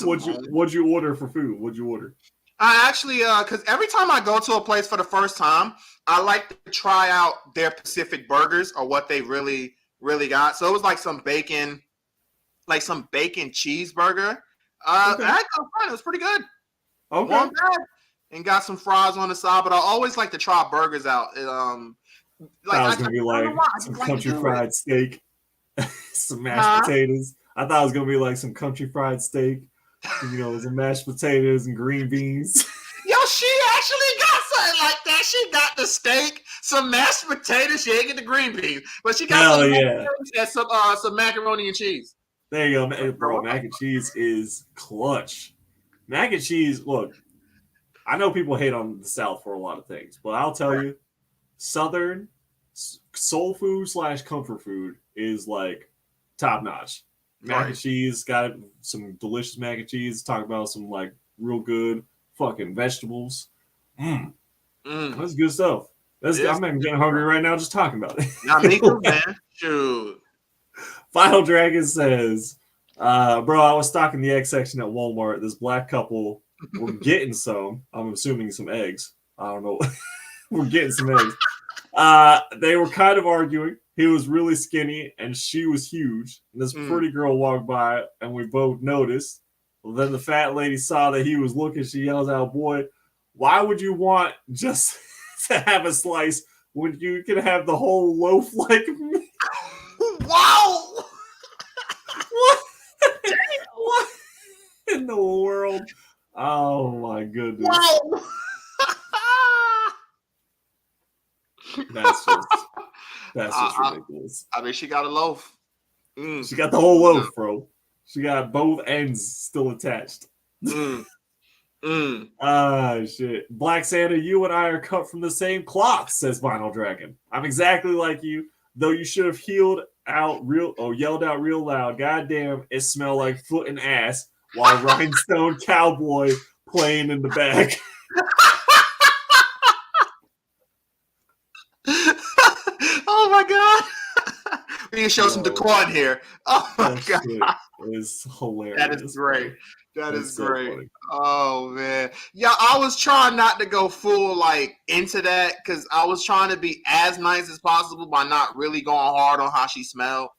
What'd you order for food? What'd you order? I actually, because every time I go to a place for the first time, I like to try out their Pacific burgers or what they really, really got. So it was like some bacon cheeseburger. Okay. It was pretty good. Okay. One bag, and got some fries on the side, but I always like to try burgers out. I was gonna be like some country fried steak, some mashed potatoes. I thought it was gonna be like some country fried steak. You know, some mashed potatoes and green beans. Yo, she actually got something like that. She got the steak, some mashed potatoes. She ain't get the green beans, but she got some macaroni and cheese. There you go, bro. Mac and cheese is clutch. Mac and cheese. Look, I know people hate on the South for a lot of things, but I'll tell you, Southern soul food / comfort food is like top notch. Mac and cheese, got some delicious mac and cheese. Talk about some like real good fucking vegetables. That's good stuff. I'm even getting hungry right now just talking about it. Not me too, man. Shoot. Final Dragon says, bro, I was stocking the egg section at Walmart. This black couple were getting some. I'm assuming some eggs. I don't know. We're getting some eggs. They were kind of arguing. He was really skinny and she was huge. And this pretty girl walked by and we both noticed. Well, then the fat lady saw that he was looking. She yells out, "Boy, why would you want just to have a slice when you can have the whole loaf like me?" Wow! What in the world? Oh my goodness! Wow! That's just ridiculous. I mean, she got a loaf. She got the whole loaf, bro. She got both ends still attached. Shit. Black Santa, you and I are cut from the same cloth, says Vinyl Dragon. I'm exactly like you, though you should have yelled out real loud. Goddamn, it smelled like foot and ass while Rhinestone Cowboy playing in the back. Oh my god. We need to show some decor in here. Oh my god. It's hilarious. That is great. That is great. So oh man. Yeah, I was trying not to go full like into that because I was trying to be as nice as possible by not really going hard on how she smelled.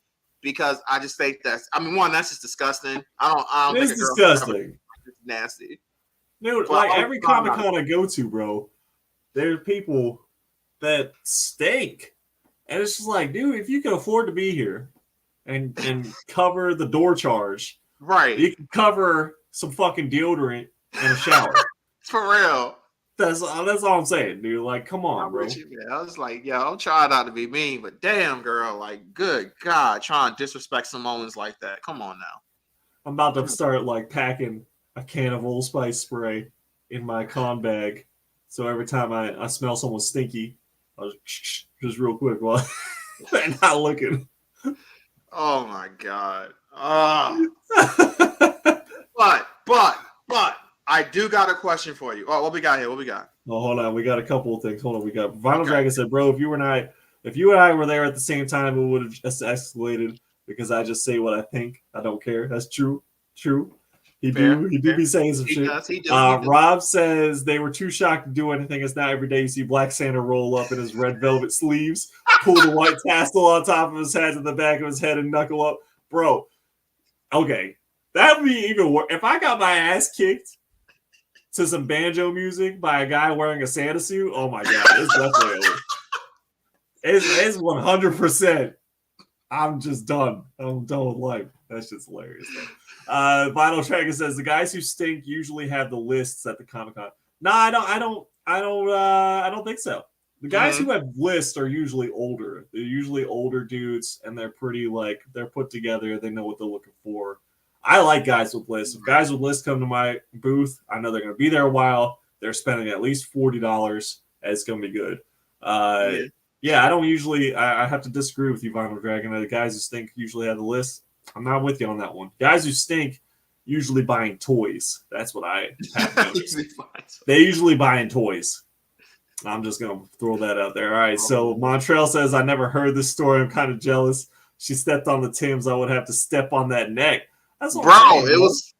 Because I just think that's that's just disgusting. I don't it's think disgusting. It's nasty. Dude, like every Comic-Con I go to, bro, there's people that stink. And it's just like, dude, if you can afford to be here and cover the door charge, Right. you can cover some fucking deodorant and a shower. For real. That's all I'm saying, dude. Like, come on, bro. I was like, yo, I'm trying not to be mean, but damn, girl, like, good God, trying to disrespect Samoans like that. Come on now. I'm about to start like packing a can of Old Spice spray in my con bag, so every time I smell someone stinky, I'll just real quick while and not looking. Oh my God. But I do got a question for you. Oh, what we got here? What we got? Oh, hold on. We got a couple of things. Hold on. We got Vinyl Dragon said, bro, if you and I were there at the same time, it would have just escalated because I just say what I think. I don't care. That's true. True. He do be saying some shit. He does. Rob says they were too shocked to do anything. It's not every day you see Black Santa roll up in his red velvet sleeves, pull the white tassel on top of his head to the back of his head and knuckle up. Bro, okay. That would be even worse. If I got my ass kicked to some banjo music by a guy wearing a Santa suit, oh my God, it's definitely over. It's 100%. I'm just done. I'm done with life. That's just hilarious. Vinyl Dragon says the guys who stink usually have the lists at the Comic-Con. No, I don't think so. The guys who have lists are usually older. They're usually older dudes, and they're pretty they're put together. They know what they're looking for. I like guys with lists. If guys with lists come to my booth, I know they're going to be there a while. They're spending at least $40. It's going to be good. Yeah, I don't usually. I have to disagree with you, Vinyl Dragon. The guys who stink usually have the list. I'm not with you on that one. Guys who stink usually buying toys. That's what I have noticed. They usually buying toys. I'm just going to throw that out there. All right, so Montreal says, I never heard this story. I'm kind of jealous. She stepped on the Timbs. I would have to step on that neck. That's what bro, it was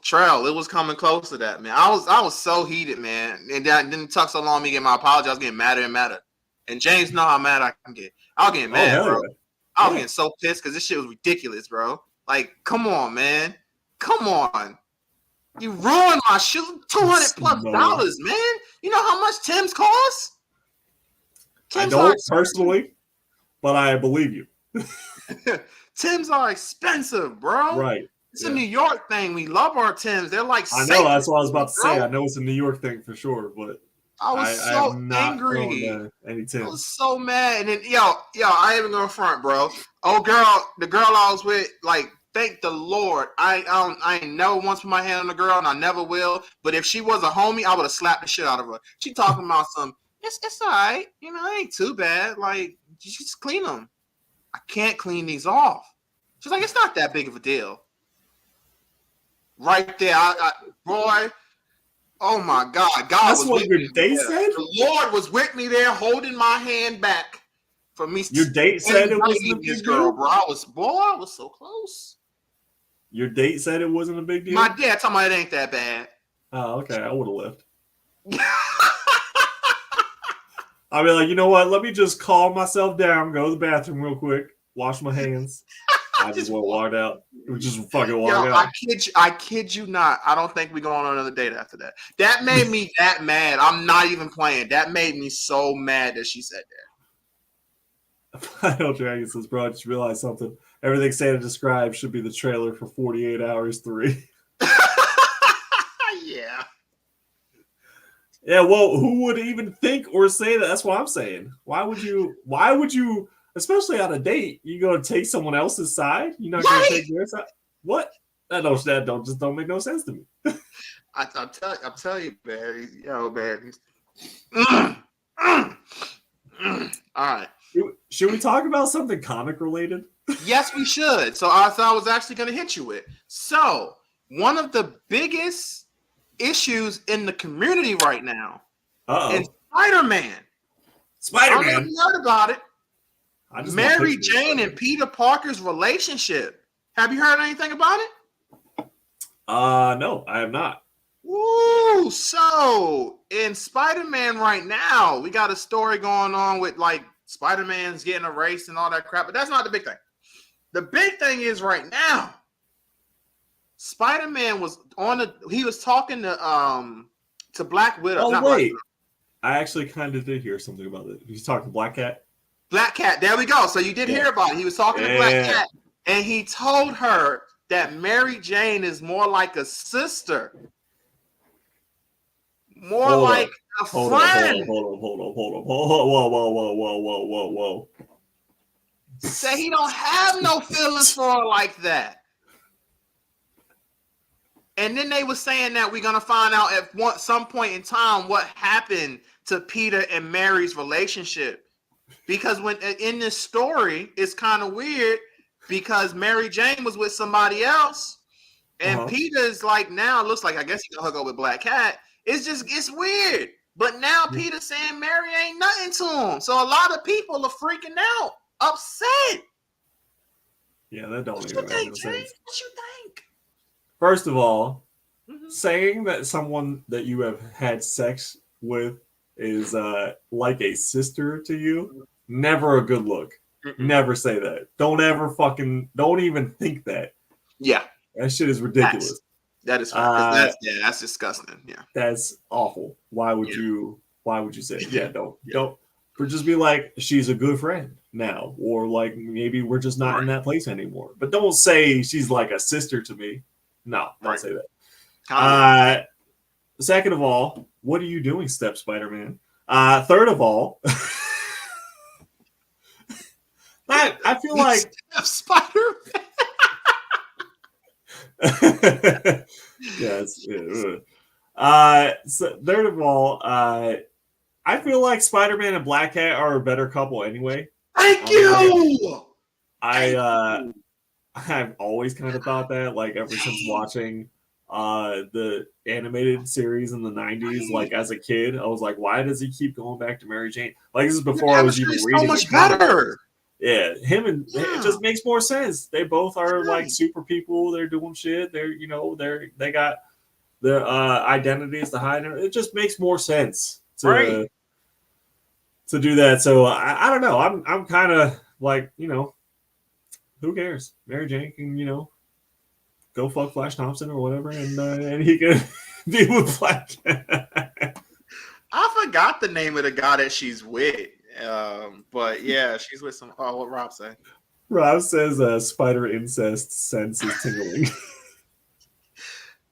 Trail. It was coming close to that, man. I was so heated, man. And that didn't talk so long. Me get my apology. I was getting madder and madder. And James know how mad I can get. I was getting mad, bro. Yeah. I was getting so pissed because this shit was ridiculous, bro. Like, come on, man. Come on. You ruined my shoe. $200+, man. You know how much Tim's cost? I don't personally, but I believe you. Timbs are expensive, bro. Right. It's a New York thing. We love our Timbs. They're like I know. That's what I was about to say. I know it's a New York thing for sure, but I was so angry. I was so mad. And then, yo, I ain't even gonna front, bro. Oh, girl, the girl I was with, like, thank the Lord. I ain't never once put my hand on the girl, and I never will. But if she was a homie, I would have slapped the shit out of her. She talking about it's all right. You know, it ain't too bad. Like, you just clean them. I can't clean these off. She's like, it's not that big of a deal. Right there, boy. Oh my God! That's what your date said. The Lord was with me there, holding my hand back for me. Your date said it wasn't a big deal, bro. I was so close. Your date said it wasn't a big deal. My dad told me it ain't that bad. Oh, okay. I would have left. I'd be like, you know what? Let me just calm myself down, go to the bathroom real quick, wash my hands. I just walked out. Just fucking walk out. I kid you not. I don't think we're going on another date after that. That made me that mad. I'm not even playing. That made me so mad that she said that. Final Dragon says, bro, I just realized something. Everything Santa described should be the trailer for 48 Hours 3. Yeah. Yeah, well, who would even think or say that? That's what I'm saying. Why would you, especially on a date, you gonna take someone else's side? You're not gonna take their side? What? That don't make no sense to me. I'm telling you, man. Yo, man. All right. Should we talk about something comic related? Yes, we should. So I thought I was actually going to hit you with. So one of the biggest issues in the community right now is Spider-Man. I don't know if you heard about it. Mary Jane and Peter Parker's relationship. Have you heard anything about it? No, I have not. Ooh, so in Spider-Man right now, we got a story going on with like Spider-Man's getting erased and all that crap, but that's not the big thing. The big thing is right now, Spider-Man was he was talking to Black Widow. Oh, wait. I actually kind of did hear something about it. He's talking Black Cat. Black Cat. There we go. So you did hear about it. He was talking to Black Yeah. Cat, and he told her that Mary Jane is more like a sister, more Hold like up. a Hold up. friend. Hold up. Hold up. Hold up. Hold up. Whoa. Whoa. Whoa. Whoa. Whoa. Whoa. Whoa. Say he don't have no feelings for her like that. And then they were saying that we're gonna find out at some point in time what happened to Peter and Mary's relationship. Because when in this story, it's kind of weird because Mary Jane was with somebody else, and Peter's like now looks like I guess he gonna hook up with Black Cat. It's weird. But now Peter's saying Mary ain't nothing to him. So a lot of people are freaking out, upset. Yeah, that don't What even you make think, no James? sense. What you think? First of all, saying that someone that you have had sex with is like a sister to you, never a good look. Never say that. Don't even think that. Yeah. That shit is ridiculous. That is fine. That's disgusting. Yeah. That's awful. Why would you say it? Yeah, don't. But just be like, she's a good friend now. Or like maybe we're just not in that place anymore. But don't say she's like a sister to me. No, don't say that. Second of all, what are you doing, Step Spider-Man? Third of all, I feel like Step Spider-Man. So third of all, I feel like Spider-Man and Black Cat are a better couple anyway. Thank you. I've always kind of thought that, like ever since watching the animated series in the 90s, like as a kid, I was like, why does he keep going back to Mary Jane? Like this is before I was even reading. So much better. Yeah, it just makes more sense. They both are like super people. They're doing shit. They got their identities to hide. It just makes more sense to do that. So I don't know. I'm kind of like, who cares? Mary Jane can go fuck Flash Thompson or whatever, and he can deal with Black. I forgot the name of the guy that she's with. But yeah, she's with some. Oh, what Rob say? Rob says spider incest sense is tingling.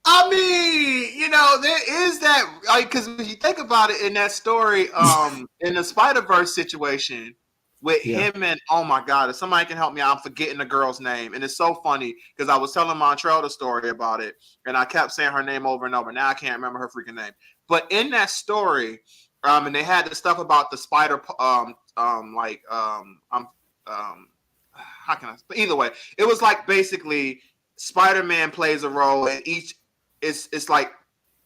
I mean, there is that, because when you think about it in that story, in the Spider-Verse situation with him and, oh my God, if somebody can help me out, I'm forgetting the girl's name. And it's so funny because I was telling Montreal the story about it and I kept saying her name over and over. Now I can't remember her freaking name. But in that story, and they had the stuff about the spider, how can I, either way, it was like basically Spider-Man plays a role in each. It's like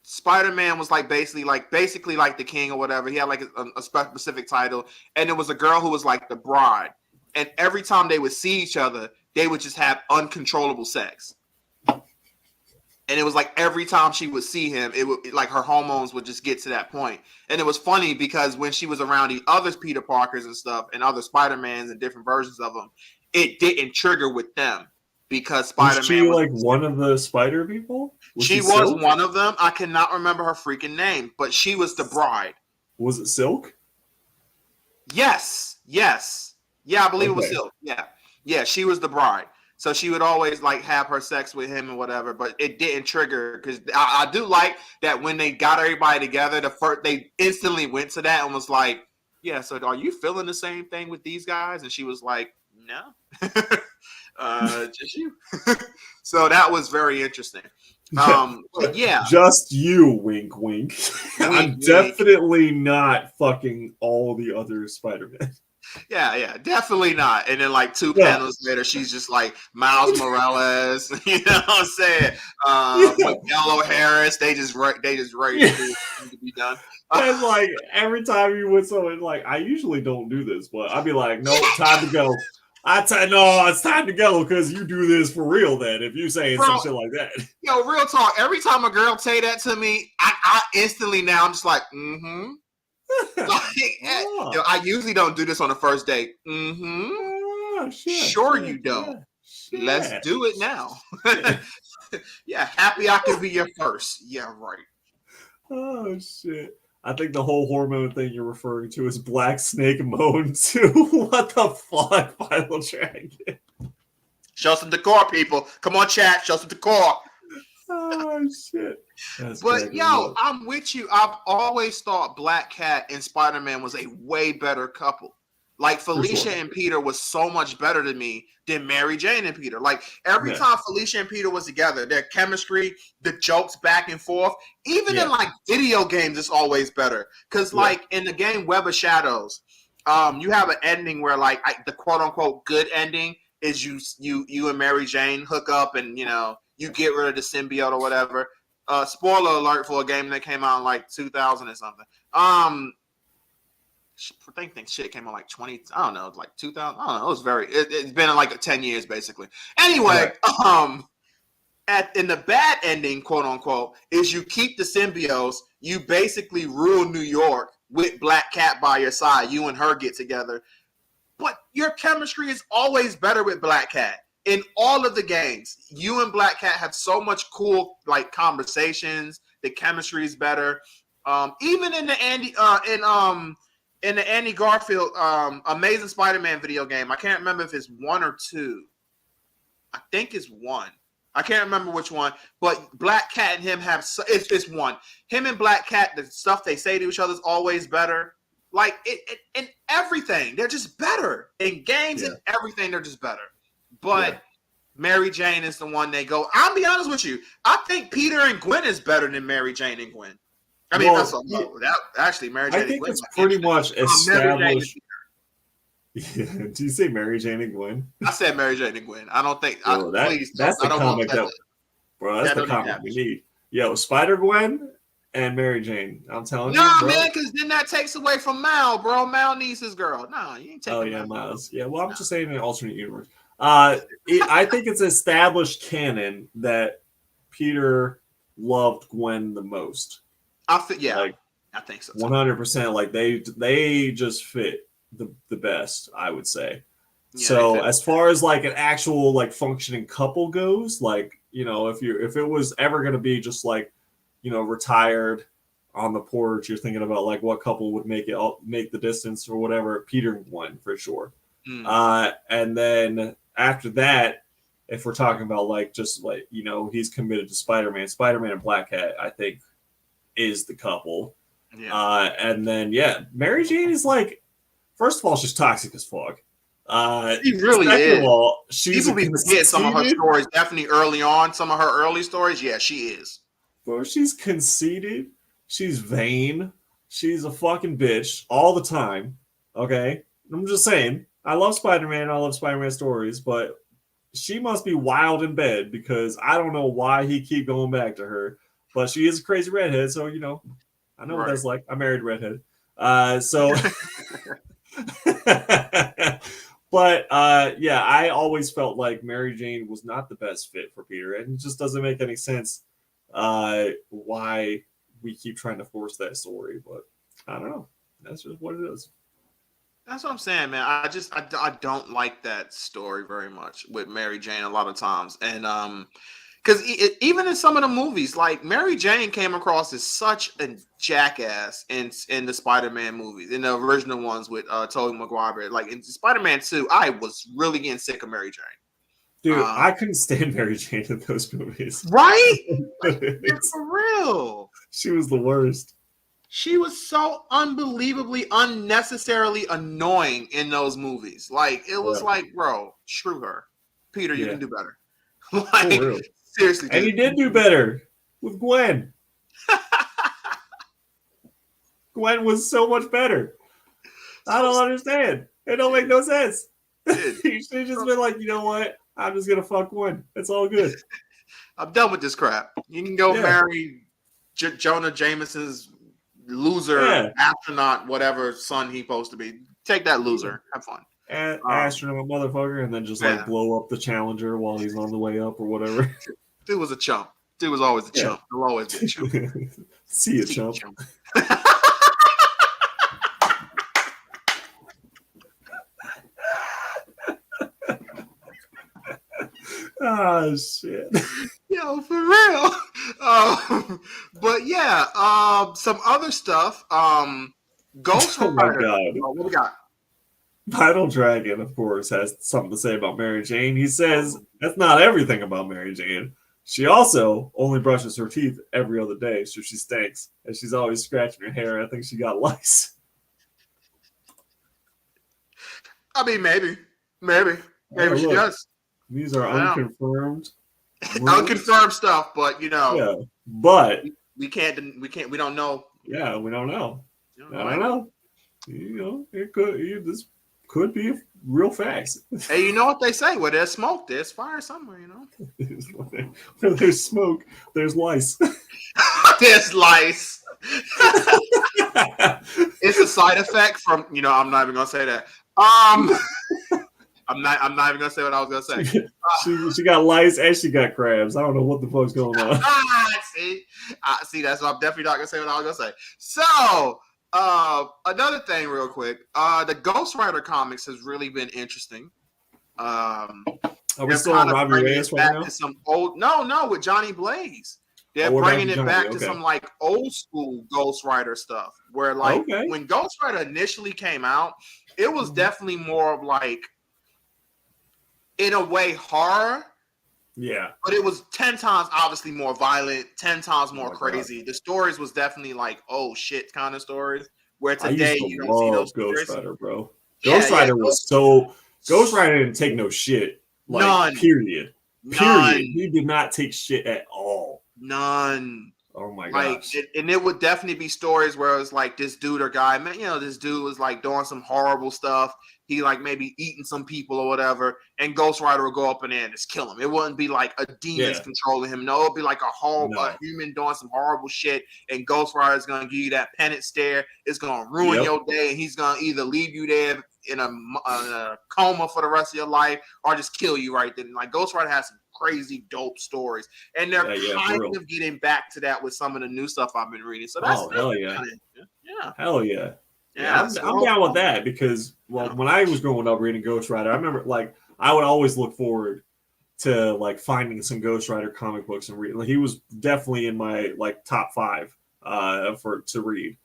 Spider-Man was like basically like the king or whatever. He had like a specific title, and there was a girl who was like the bride. And every time they would see each other, they would just have uncontrollable sex. And it was like every time she would see him, it would like her hormones would just get to that point. And it was funny because when she was around the other Peter Parkers and stuff, and other Spider-Mans and different versions of them, it didn't trigger with them. Because Spider-Man was she like one of the spider people? She was one of them. I cannot remember her freaking name, but she was the bride. Was it Silk? Yes. Yeah, I believe it was Silk. Yeah, she was the bride. So she would always like have her sex with him and whatever, but it didn't trigger because I do like that when they got everybody together, they instantly went to that and was like, yeah, so are you feeling the same thing with these guys? And she was like, no. Just you. So that was very interesting. Just you, wink wink. I'm definitely not fucking all the other Spider-Man. Yeah, definitely not. And then like two panels later, she's just like Miles Morales, you know what I'm saying? Yellow Harris, they just ready to be done. And like every time you with someone, like I usually don't do this, but I'd be like, nope, time to go. No, it's time to go because you do this for real. Then if you saying some shit like that, real talk. Every time a girl say that to me, I instantly now I'm just like, I usually don't do this on the first date. Sure you don't. Yeah, let's do it now. Yeah, happy I can be your first. Yeah, right. Oh shit. I think the whole hormone thing you're referring to is Black Snake Moan too. What the fuck, Final Dragon? Show some decor, people. Come on, chat. Show some decor. Oh shit! But yo, I'm with you. I've always thought Black Cat and Spider-Man was a way better couple. Like Felicia and Peter was so much better to me than Mary Jane and Peter. Like every time Felicia and Peter was together, their chemistry, the jokes back and forth, even in like video games, it's always better. Because like in the game Web of Shadows, you have an ending where like the quote unquote good ending is you and Mary Jane hook up and you get rid of the symbiote or whatever. Spoiler alert for a game that came out in like 2000 or something. I think shit came out like 20. I don't know, like 2000. I don't know. It was it's been like 10 years basically. Anyway, in the bad ending, quote unquote, is you keep the symbiotes. You basically rule New York with Black Cat by your side. You and her get together, but your chemistry is always better with Black Cat. In all of the games, you and Black Cat have so much cool like conversations. The chemistry is better. Even in the Andy Garfield Amazing Spider-Man video game, I can't remember if it's 1 or 2. I think it's 1. I can't remember which one, but Black Cat and him have it's 1. Him and Black Cat, the stuff they say to each other is always better. Like in everything, they're just better in games and everything. They're just better. But Mary Jane is the one they go. I'll be honest with you. I think Peter and Gwen is better than Mary Jane and Gwen. I mean, actually Mary Jane. I think and Gwen it's pretty much established. Did you say Mary Jane and Gwen? I said Mary Jane and Gwen. I don't think. Bro, that's the comic that's the comic we need. Yo, Spider-Gwen and Mary Jane. I'm telling you. No, man, because then that takes away from Mal, bro. Mal needs his girl. No, you ain't taking. Oh yeah, Miles. Yeah, well, I'm just saying in an alternate universe. I think it's established canon that Peter loved Gwen the most. I think so. 100%. Like they just fit the best, I would say. Yeah, so as far as like an actual like functioning couple goes, like if it was ever going to be just like retired on the porch, you're thinking about like what couple would make the distance or whatever. Peter and Gwen for sure. And then after that, if we're talking about like just like he's committed to Spider-Man and Black Cat, I think is the couple. And then Mary Jane is like, first of all, she's toxic as fuck. She really is. Of all, she's people forget some of her stories. Definitely early on, some of her early stories. Yeah, she is. Bro, she's conceited. She's vain. She's a fucking bitch all the time. Okay, I'm just saying. I love Spider-Man. I love Spider-Man stories, but she must be wild in bed because I don't know why he keep going back to her. But she is a crazy redhead, so I know what that's like. I married a redhead, so. But I always felt like Mary Jane was not the best fit for Peter, and it just doesn't make any sense why we keep trying to force that story. But I don't know. That's just what it is. That's what I'm saying, man. I don't like that story very much with Mary Jane a lot of times, and because even in some of the movies, like Mary Jane came across as such a jackass in the Spider-Man movies, in the original ones with Tobey Maguire. Like in Spider-Man 2, I was really getting sick of Mary Jane. Dude, I couldn't stand Mary Jane in those movies. Right? Like, for real. She was the worst. She was so unbelievably, unnecessarily annoying in those movies. Like, it was like, bro, screw her. Peter, you can do better. Like, seriously. And he did do better with Gwen. Gwen was so much better. I don't understand. It don't make no sense. You should have just been like, you know what? I'm just going to fuck Gwen. It's all good. I'm done with this crap. You can go marry Jonah Jameson's loser astronaut, whatever son he's supposed to be. Take that loser. Have fun. Astronaut motherfucker, and then just like blow up the Challenger while he's on the way up or whatever. Dude was a chump. Dude was always a chump. He'll always be a chump. See you, chump. Oh shit. Yo, for real. But yeah, some other stuff. Ghost Oh my Rider. god. Oh, what we got? Vital Dragon, of course, has something to say about Mary Jane. He says that's not everything about Mary Jane. She also only brushes her teeth every other day, so she stinks. And she's always scratching her hair. I think she got lice. I mean, maybe she Look, does. these are I don't unconfirmed know. rumors. Unconfirmed stuff, but Yeah, but we don't know. yeah, we don't know. You I don't know. You know, this could be real facts. Hey, you know what they say? Where there's smoke, there's fire somewhere. You know, where there's smoke, there's lice. there's lice. It's a side effect from. I'm not even gonna say that. I'm not even gonna say what I was gonna say. She got lice and she got crabs. I don't know what the fuck's going on. See, that's what I'm definitely not gonna say what I was gonna say. So, another thing, real quick, the Ghost Rider comics has really been interesting. Are we still on Robbie Reyes right now? To some old, no, with Johnny Blaze. They're bringing it back to some like old school Ghost Rider stuff, where like when Ghost Rider initially came out, it was definitely more of like, in a way, horror. Yeah. But it was 10 times obviously more violent, 10 times more crazy. God. The stories was definitely like, oh shit kind of stories. Where today you don't see those Ghost stories. Rider, bro. Ghost Rider was so Ghost Rider didn't take no shit. Like, none. Period. He did not take shit at all. None. Oh my gosh. And it would definitely be stories where it was like this dude or guy, man, this dude was like doing some horrible stuff. He like maybe eating some people or whatever, and Ghost Rider would go up in there and just kill him. It wouldn't be like a demon's controlling him. No, it'd be like a human doing some horrible shit, and Ghost Rider is gonna give you that penitent stare. It's gonna ruin your day, and he's gonna either leave you there in a coma for the rest of your life, or just kill you right then. Like Ghost Rider has some crazy dope stories, and they're kind of getting back to that with some of the new stuff I've been reading. So that's hell yeah. Hell yeah. Yeah, I'm down with that because when I was growing up reading Ghost Rider, I remember like I would always look forward to like finding some Ghost Rider comic books and read. Like, he was definitely in my like top 5 to read.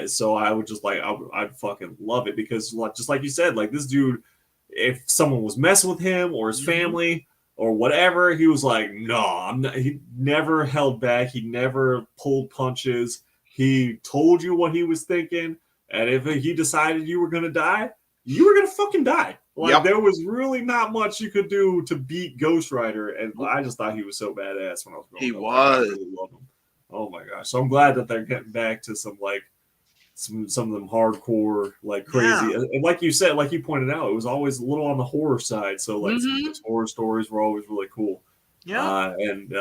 So I would just like I'd fucking love it because just like you said, like this dude, if someone was messing with him or his family or whatever, he was like, no, I'm not. He never held back. He never pulled punches. He told you what he was thinking. And if he decided you were going to die, you were going to fucking die. Like, there was really not much you could do to beat Ghost Rider. And I just thought he was so badass when I was growing up. I really loved him. Oh, my gosh. So I'm glad that they're getting back to some, like, some of them hardcore, like, crazy. Yeah. And like you said, like you pointed out, it was always a little on the horror side. So, like, some of those horror stories were always really cool. Yeah. And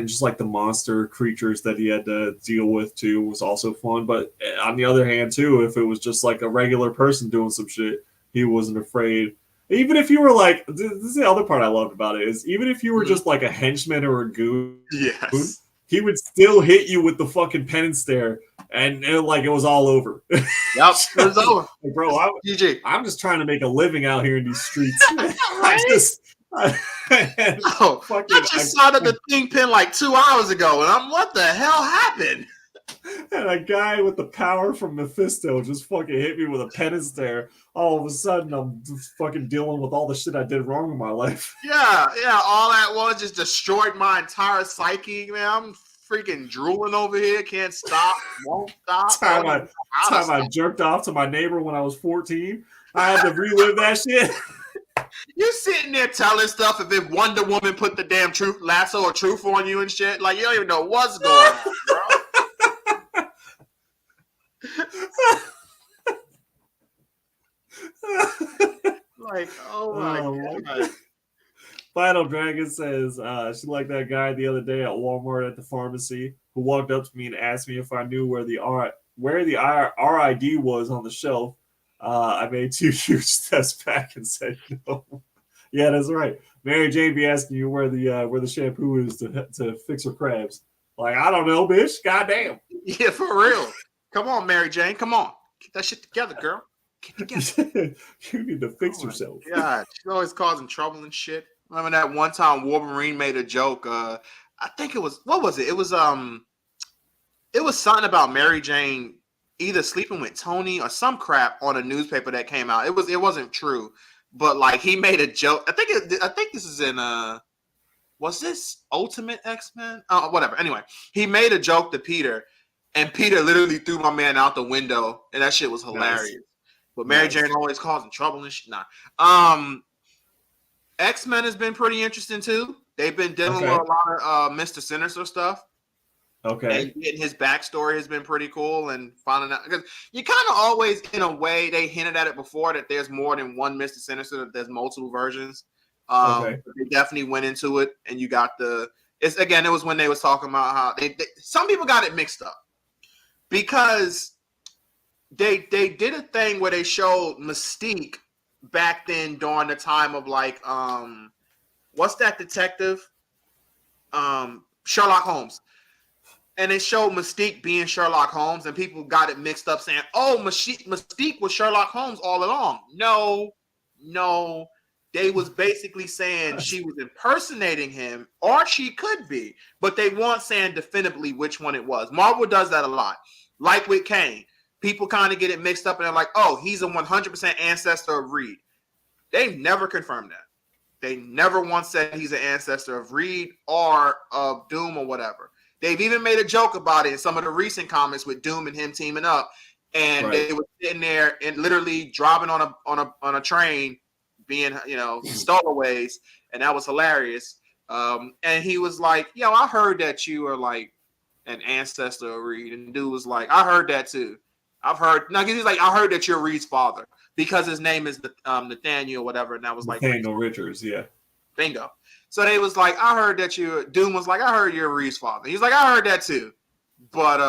just like the monster creatures that he had to deal with too was also fun. But on the other hand too, if it was just like a regular person doing some shit, he wasn't afraid. Even if you were like, this is the other part I loved about it, is even if you were just like a henchman or a goon, he would still hit you with the fucking penance stare, and it was all over. Yep, it was over. Like, bro, I'm just trying to make a living out here in these streets. I just saw the Kingpin like 2 hours ago, and what the hell happened? And a guy with the power from Mephisto just fucking hit me with a penance stare. All of a sudden, I'm just fucking dealing with all the shit I did wrong in my life. Yeah, all that was just destroyed my entire psyche, man. I'm freaking drooling over here, can't stop, won't stop. Time I jerked off to my neighbor when I was 14. I had to relive that shit. You sitting there telling stuff if Wonder Woman put the damn lasso of truth on you and shit. Like, you don't even know what's going on, bro. Like, oh my God. Final Dragon says she liked that guy the other day at Walmart at the pharmacy who walked up to me and asked me if I knew where the RID was on the shelf. I made 2 huge steps back and said no. Yeah, that's right. Mary Jane be asking you where the shampoo is to fix her crabs. Like, I don't know, bitch. Goddamn. Yeah, for real. Come on, Mary Jane. Come on. Get that shit together, girl. Get together. You need to fix yourself. God, she's always causing trouble and shit. Remember that one time Wolverine made a joke? I think it was, what was it? It was something about Mary Jane either sleeping with Tony or some crap on a newspaper that came out. It wasn't true, but like he made a joke. I think this is in was this Ultimate X-Men? Whatever. Anyway, he made a joke to Peter, and Peter literally threw my man out the window, and that shit was hilarious. Nice. But Mary Jane always causing trouble and shit. Nah. X-Men has been pretty interesting too. They've been dealing with a lot of Mr. Sinister stuff. Okay. And getting his backstory has been pretty cool, and finding out, because you kind of always, in a way, they hinted at it before that there's more than one Mr. Sinister, that there's multiple versions. They definitely went into it, and you got it was when they was talking about how some people got it mixed up because they did a thing where they showed Mystique back then during the time of like what's that detective? Sherlock Holmes. And they showed Mystique being Sherlock Holmes, and people got it mixed up saying, oh, Mystique was Sherlock Holmes all along. No. They was basically saying she was impersonating him, or she could be, but they weren't saying definitively which one it was. Marvel does that a lot. Like with Kane. People kind of get it mixed up, and they're like, oh, he's a 100% ancestor of Reed. They never confirmed that. They never once said he's an ancestor of Reed or of Doom or whatever. They've even made a joke about it in some of the recent comics with Doom and him teaming up, and they were sitting there and literally driving on a train, being stowaways, and that was hilarious. And he was like, "Yo, I heard that you are like an ancestor of Reed," and the dude was like, "I heard that too. I've heard." No, he's like, "I heard that you're Reed's father because his name is Nathaniel, or whatever," and that was like Nathaniel Richards, yeah, bingo. So they was like, I heard that Doom was like, I heard you're Reed's father. He's like, I heard that too. But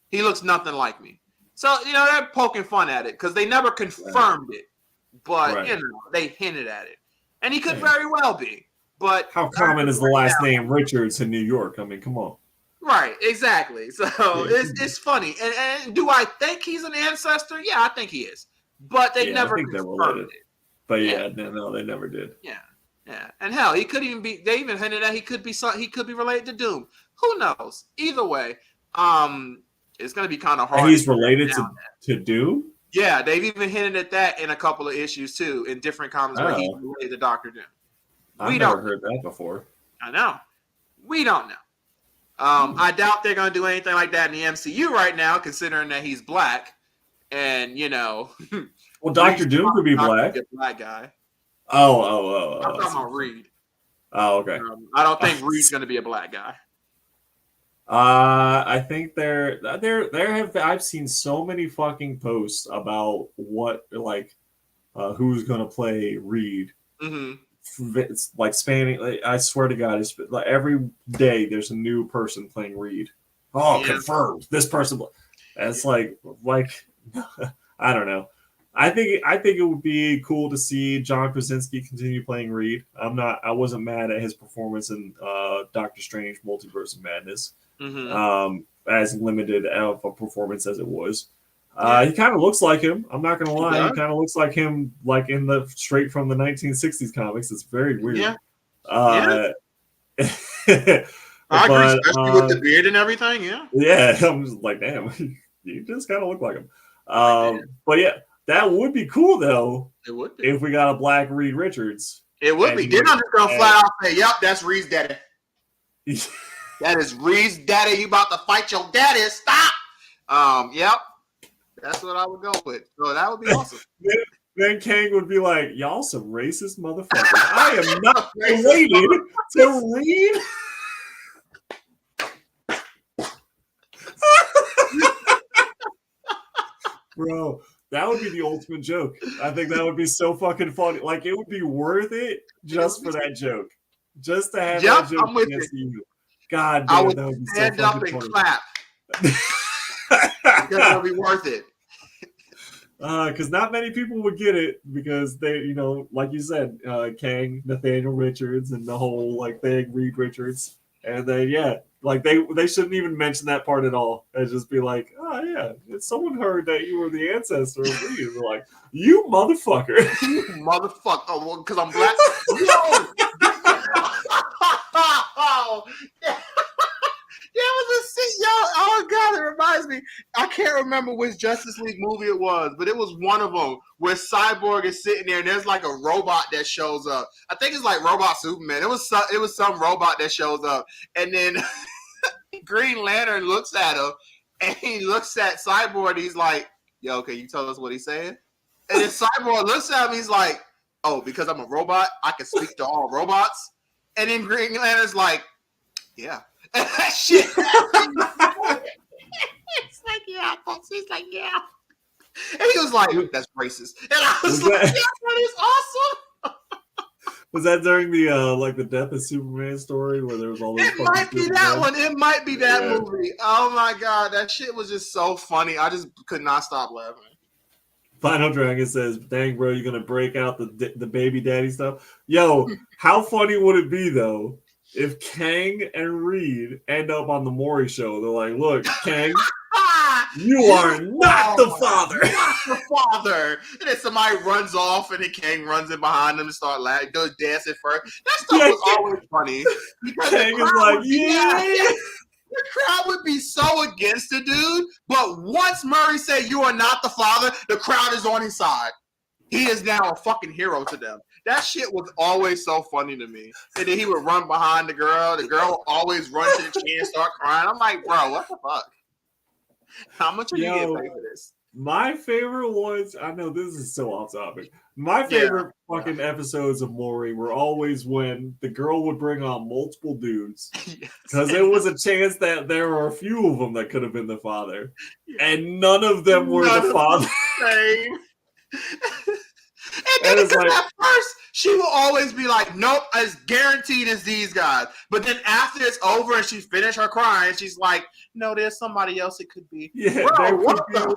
he looks nothing like me. So, they're poking fun at it because they never confirmed it. But, they hinted at it. And he could very well be. But how common is the last name Richards in New York? I mean, come on. Right, exactly. So it's funny. And do I think he's an ancestor? Yeah, I think he is. But they never confirmed it. But no, they never did. Yeah, and hell, he could even be. They even hinted at he could be related to Doom. Who knows? Either way, it's going to be kind of hard. And he's related to Doom. Yeah, they've even hinted at that in a couple of issues too, in different comics where he's related to Doctor Doom. I've never heard that before. I know. We don't know. I doubt they're going to do anything like that in the MCU right now, considering that he's black, and well, Doctor Doom could be black. Black guy. Oh. I'm talking about Reed. Oh, okay. I don't think Reed's going to be a black guy. I think I've seen so many fucking posts about what who's going to play Reed. Mm-hmm. It's like spanning. I swear to God, it's like every day there's a new person playing Reed. Confirmed. This person. It's like I don't know. I think it would be cool to see John Krasinski continue playing Reed. I wasn't mad at his performance in Doctor Strange: Multiverse of Madness, as limited of a performance as it was. He kind of looks like him. I'm not gonna lie. He kind of looks like him, like in the straight from the 1960s comics. It's very weird. I agree, especially with the beard and everything. Yeah. I'm just like, damn, you just kind of look like him. But yeah. That would be cool, though. It would be. If we got a black Reed Richards. It would be. Then I'm just going to flat out say, yep, that's Reed's daddy. That is Reed's daddy. You about to fight your daddy. Stop. Yep. That's what I would go with. So that would be awesome. Then Kang would be like, y'all some racist motherfuckers. I am not related to Reed. Bro. That would be the ultimate joke. I think that would be so fucking funny. Like, it would be worth it just for that joke. Just to have that joke against you. God damn, I would that would be stand so up fucking and funny. clap. Because it would be worth it. Because not many people would get it because they, like you said, Kang, Nathaniel Richards, and the whole thing, Reed Richards. And then like they shouldn't even mention that part at all. And just be like, oh yeah, someone heard that you were the ancestor of Reed. And they're like, you motherfucker. You motherfucker. Oh, well, because I'm black. Yo! Oh, yeah. There was a scene, yo. Oh god, it reminds me. I can't remember which Justice League movie it was, but it was one of them where Cyborg is sitting there and there's like a robot that shows up. I think it's like Robot Superman. It was some robot that shows up, and then Green Lantern looks at him and he looks at Cyborg. And he's like, "Yo, can you tell us what he's saying?" And then Cyborg looks at him. He's like, "Oh, because I'm a robot, I can speak to all robots." And then Green Lantern's like, "Yeah." And that shit. It's like, yeah. He's like, yeah. And he was like, that's racist. And I was like, yeah, that is awesome. Was that during the like the Death of Superman story where there was all those? It might be that one. It might be that movie. Oh my god, that shit was just so funny. I just could not stop laughing. Final Dragon says, "Dang, bro, you're gonna break out the baby daddy stuff." Yo, how funny would it be though if Kang and Reed end up on the Maury show? They're like, "Look, Kang, you are not the father. Not the father." And then somebody runs off, and then Kang runs in behind them and start laughing, goes dancing first. That stuff was always funny. Kang is like, yeah. The crowd would be so against the dude, but once Murray said you are not the father, the crowd is on his side. He is now a fucking hero to them. That shit was always so funny to me. And then he would run behind the girl. The girl would always run to the chair and start crying. I'm like, bro, what the fuck? How much are you getting paid for this? My favorite ones, I know this is so off topic. My favorite fucking episodes of Maury were always when the girl would bring on multiple dudes. Because there was a chance that there were a few of them that could have been the father. And none of them were the father. And then because at first she will always be like, nope, as guaranteed as these guys. But then after it's over and she finished her crying, she's like, no, there's somebody else it could be. Yeah, bro,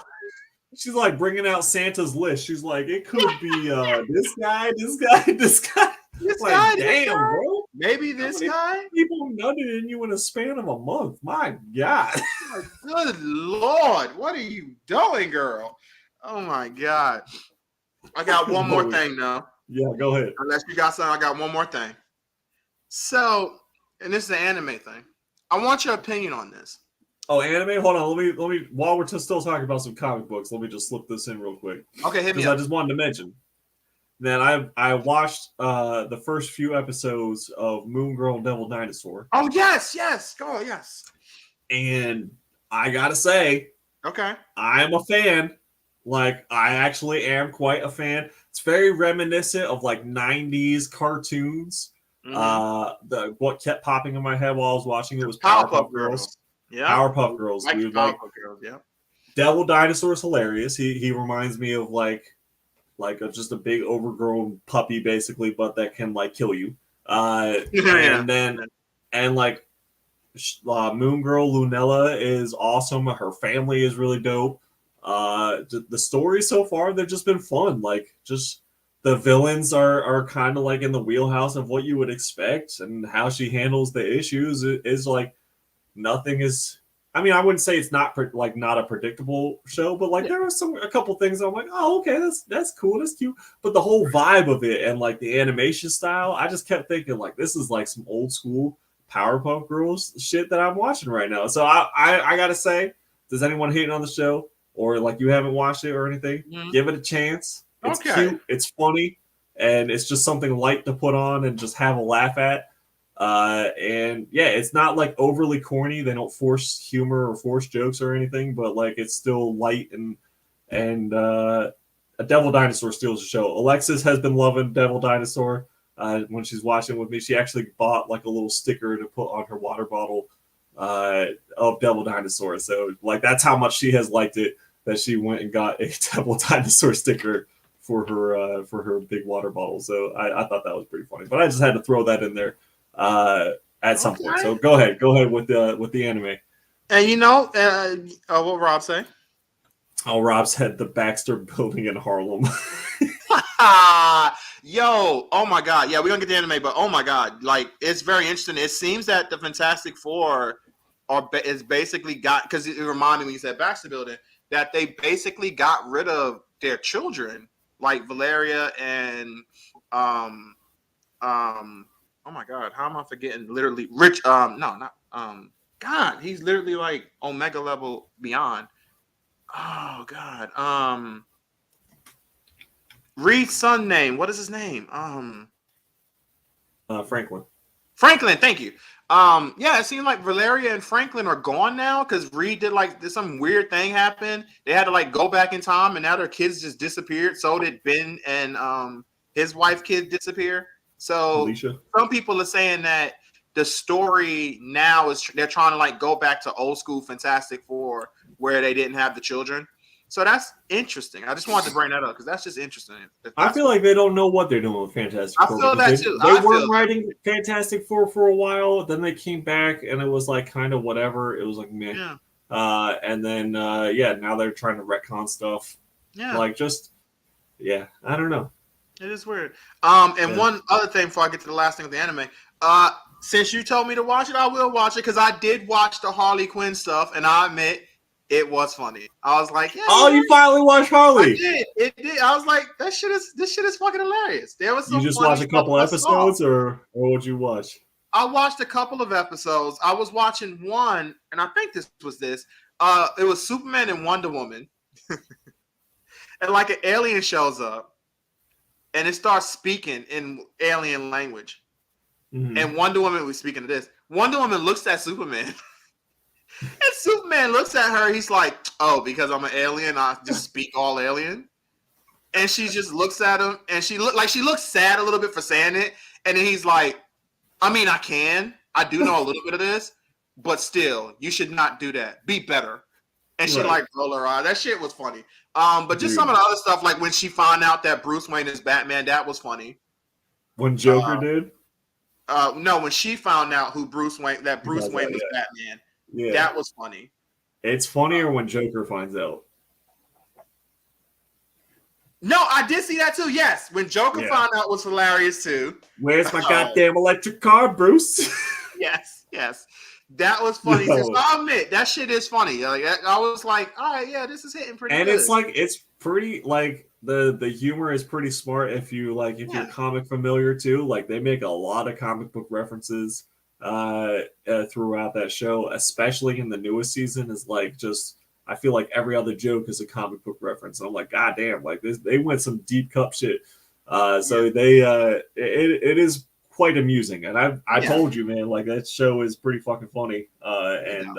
she's like bringing out Santa's list. She's like, it could be this guy, this guy, this guy. This like, guy, damn, bro. Maybe this guy. People nutted in you in a span of a month. My God. Good Lord. What are you doing, girl? Oh my God. I got one more thing now. Yeah, go ahead. Unless you got something, I got one more thing. So, and this is the anime thing. I want your opinion on this. Oh, anime? Hold on. Let me. While we're still talking about some comic books, let me just slip this in real quick. Okay, hit me up. up. I just wanted to mention that I watched the first few episodes of Moon Girl and Devil Dinosaur. Oh yes. Go yes. And I gotta say, okay, I'm a fan. Like, I actually am quite a fan. It's very reminiscent of like 90s cartoons. Mm-hmm. What kept popping in my head while I was watching it was Powerpuff Girls. Yeah, Powerpuff Girls. Dude. Powerpuff Girls. Yeah. Devil Dinosaur is hilarious. He reminds me of like just a big overgrown puppy, basically, but that can like kill you. And then like Moon Girl Lunella is awesome. Her family is really dope. The stories so far, they've just been fun. Like, just the villains are kind of like in the wheelhouse of what you would expect, and how she handles the issues is like nothing is. I mean, I wouldn't say it's not a predictable show, but like there are a couple things I'm like, oh, okay, that's cool, that's cute. But the whole vibe of it and like the animation style, I just kept thinking like this is like some old school Powerpuff Girls shit that I'm watching right now. So I gotta say, does anyone hating on the show? Or like you haven't watched it or anything, give it a chance. It's cute, it's funny, and it's just something light to put on and just have a laugh at. And yeah, it's not like overly corny. They don't force humor or force jokes or anything, but like it's still light and a Devil Dinosaur steals the show. Alexis has been loving Devil Dinosaur. When she's watching with me, she actually bought like a little sticker to put on her water bottle of Devil Dinosaur. So like that's how much she has liked it, that she went and got a Devil Dinosaur sticker for her big water bottle. So I thought that was pretty funny. But I just had to throw that in there at some point. So go ahead with the anime. And you know, what Rob say? Oh, Rob said the Baxter Building in Harlem. Yo, oh my god, yeah, we're gonna get the anime, but oh my god, like it's very interesting. It seems that the Fantastic Four is basically got, because it reminded me when you said Baxter Building, that they basically got rid of their children, like Valeria and oh my god, how am I forgetting? Literally, Rich. No, not God, he's literally like Omega level beyond. Oh god, Reed's son name. What is his name? Franklin. Franklin. Thank you. Yeah, it seems like Valeria and Franklin are gone now because Reed did some weird thing happen. They had to like go back in time, and now their kids just disappeared. So did Ben and his wife kid disappear. So Alicia. some people are saying that the story now is they're trying to like go back to old school Fantastic Four where they didn't have the children. So that's interesting. I just wanted to bring that up because that's just interesting. I feel like they don't know what they're doing with Fantastic Four. I feel that too. They weren't writing Fantastic Four for a while. Then they came back and it was like kind of whatever. It was like meh. Yeah. And then now they're trying to retcon stuff. Yeah. Like just I don't know. It is weird. And one other thing before I get to the last thing of the anime. Since you told me to watch it, I will watch it because I did watch the Harley Quinn stuff, and I admit it was funny. I was like, you finally watched Harley. I did. It did. I was like, this shit is fucking hilarious. There was some. You just watched a couple episodes, or what'd you watch? I watched a couple of episodes. I was watching one, and I think this was this. It was Superman and Wonder Woman, and like an alien shows up, and it starts speaking in alien language. Mm-hmm. And Wonder Woman was speaking to this. Wonder Woman looks at Superman. And Superman looks at her. He's like, "Oh, because I'm an alien, I just speak all alien." And she just looks at him, and she looks sad a little bit for saying it. And then he's like, "I mean, I do know a little bit of this, but still, you should not do that. Be better." And she like roll her eyes. That shit was funny. But just some of the other stuff, like when she found out that Bruce Wayne is Batman, that was funny. When Joker did? No, when she found out Bruce Wayne was Batman. Yeah. That was funny. It's funnier when Joker finds out. No, I did see that too. Yes, when Joker found out was hilarious too. Where's my goddamn electric car, Bruce? Yes. That was funny. No. I'll admit that shit is funny. Like I was like, all right, yeah, this is hitting pretty good. And it's pretty like the humor is pretty smart if you're comic familiar too. Like they make a lot of comic book references throughout that show, especially in the newest season. Is like just I feel like every other joke is a comic book reference. And I'm like, God damn, like they went some deep cup shit. So they it is quite amusing. And I told you, man, like that show is pretty fucking funny. And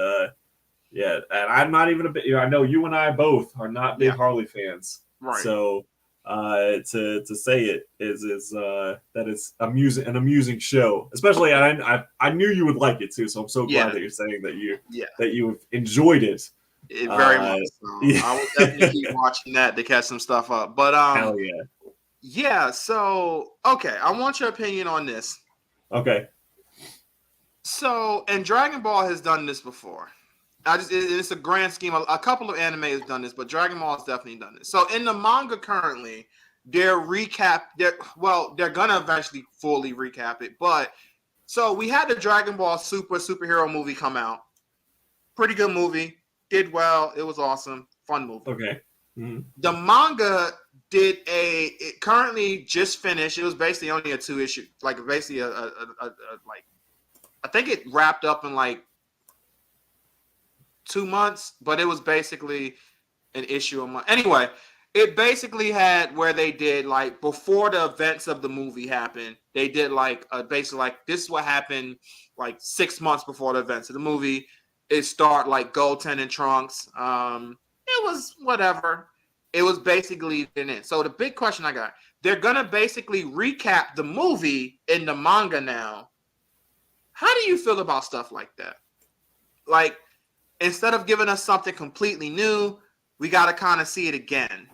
I'm not even a bit. I know you and I both are not big Harley fans, right? So to say it is that it's an amusing show, especially I knew you would like it too. So I'm so glad that you're saying that you enjoyed it. Very much. So. I will definitely keep watching that to catch some stuff up. But hell yeah. Yeah, so okay, I want your opinion on this. Okay. So, and Dragon Ball has done this before. It's a grand scheme. A couple of anime has done this, but Dragon Ball has definitely done this. So, in the manga currently, they're gonna eventually fully recap it. But so we had the Dragon Ball superhero movie come out. Pretty good movie. Did well. It was awesome. Fun movie. Okay. Mm-hmm. The manga it currently just finished. It was basically only a 2-issue, like basically I think it wrapped up in like 2 months, but it was basically an issue a month. Anyway, it basically had where they did like before the events of the movie happened, they did like basically like this is what happened like 6 months before the events of the movie. It started like Goten and Trunks. It was whatever. It was basically in it. So the big question I got, they're going to basically recap the movie in the manga now. How do you feel about stuff like that? Like, instead of giving us something completely new, we got to kind of see it again.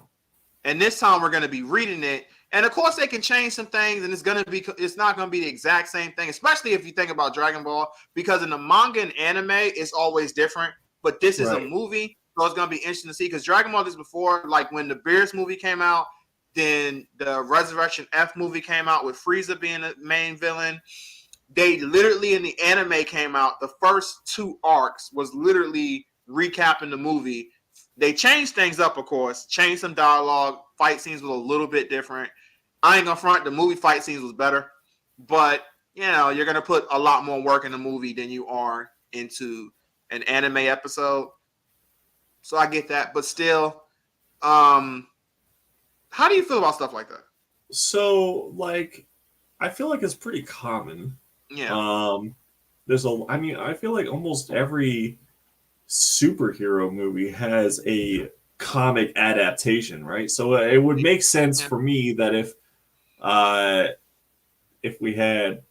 And this time we're going to be reading it. And of course they can change some things and it's not going to be the exact same thing, especially if you think about Dragon Ball, because in the manga and anime, it's always different. But this is a movie. So it's going to be interesting to see because Dragon Ball did this before, like when the Beerus movie came out, Then the Resurrection F movie came out with Frieza being the main villain. They literally, in the anime came out, the first 2 arcs was literally recapping the movie. They changed things up, of course, changed some dialogue. Fight scenes was a little bit different. I ain't gonna front, the movie fight scenes was better, but you're gonna put a lot more work in the movie than you are into an anime episode. So I get that, but still, how do you feel about stuff like that? So, like, I feel like it's pretty common. Yeah. I feel like almost every superhero movie has a comic adaptation, right? So it would make sense for me that if we had,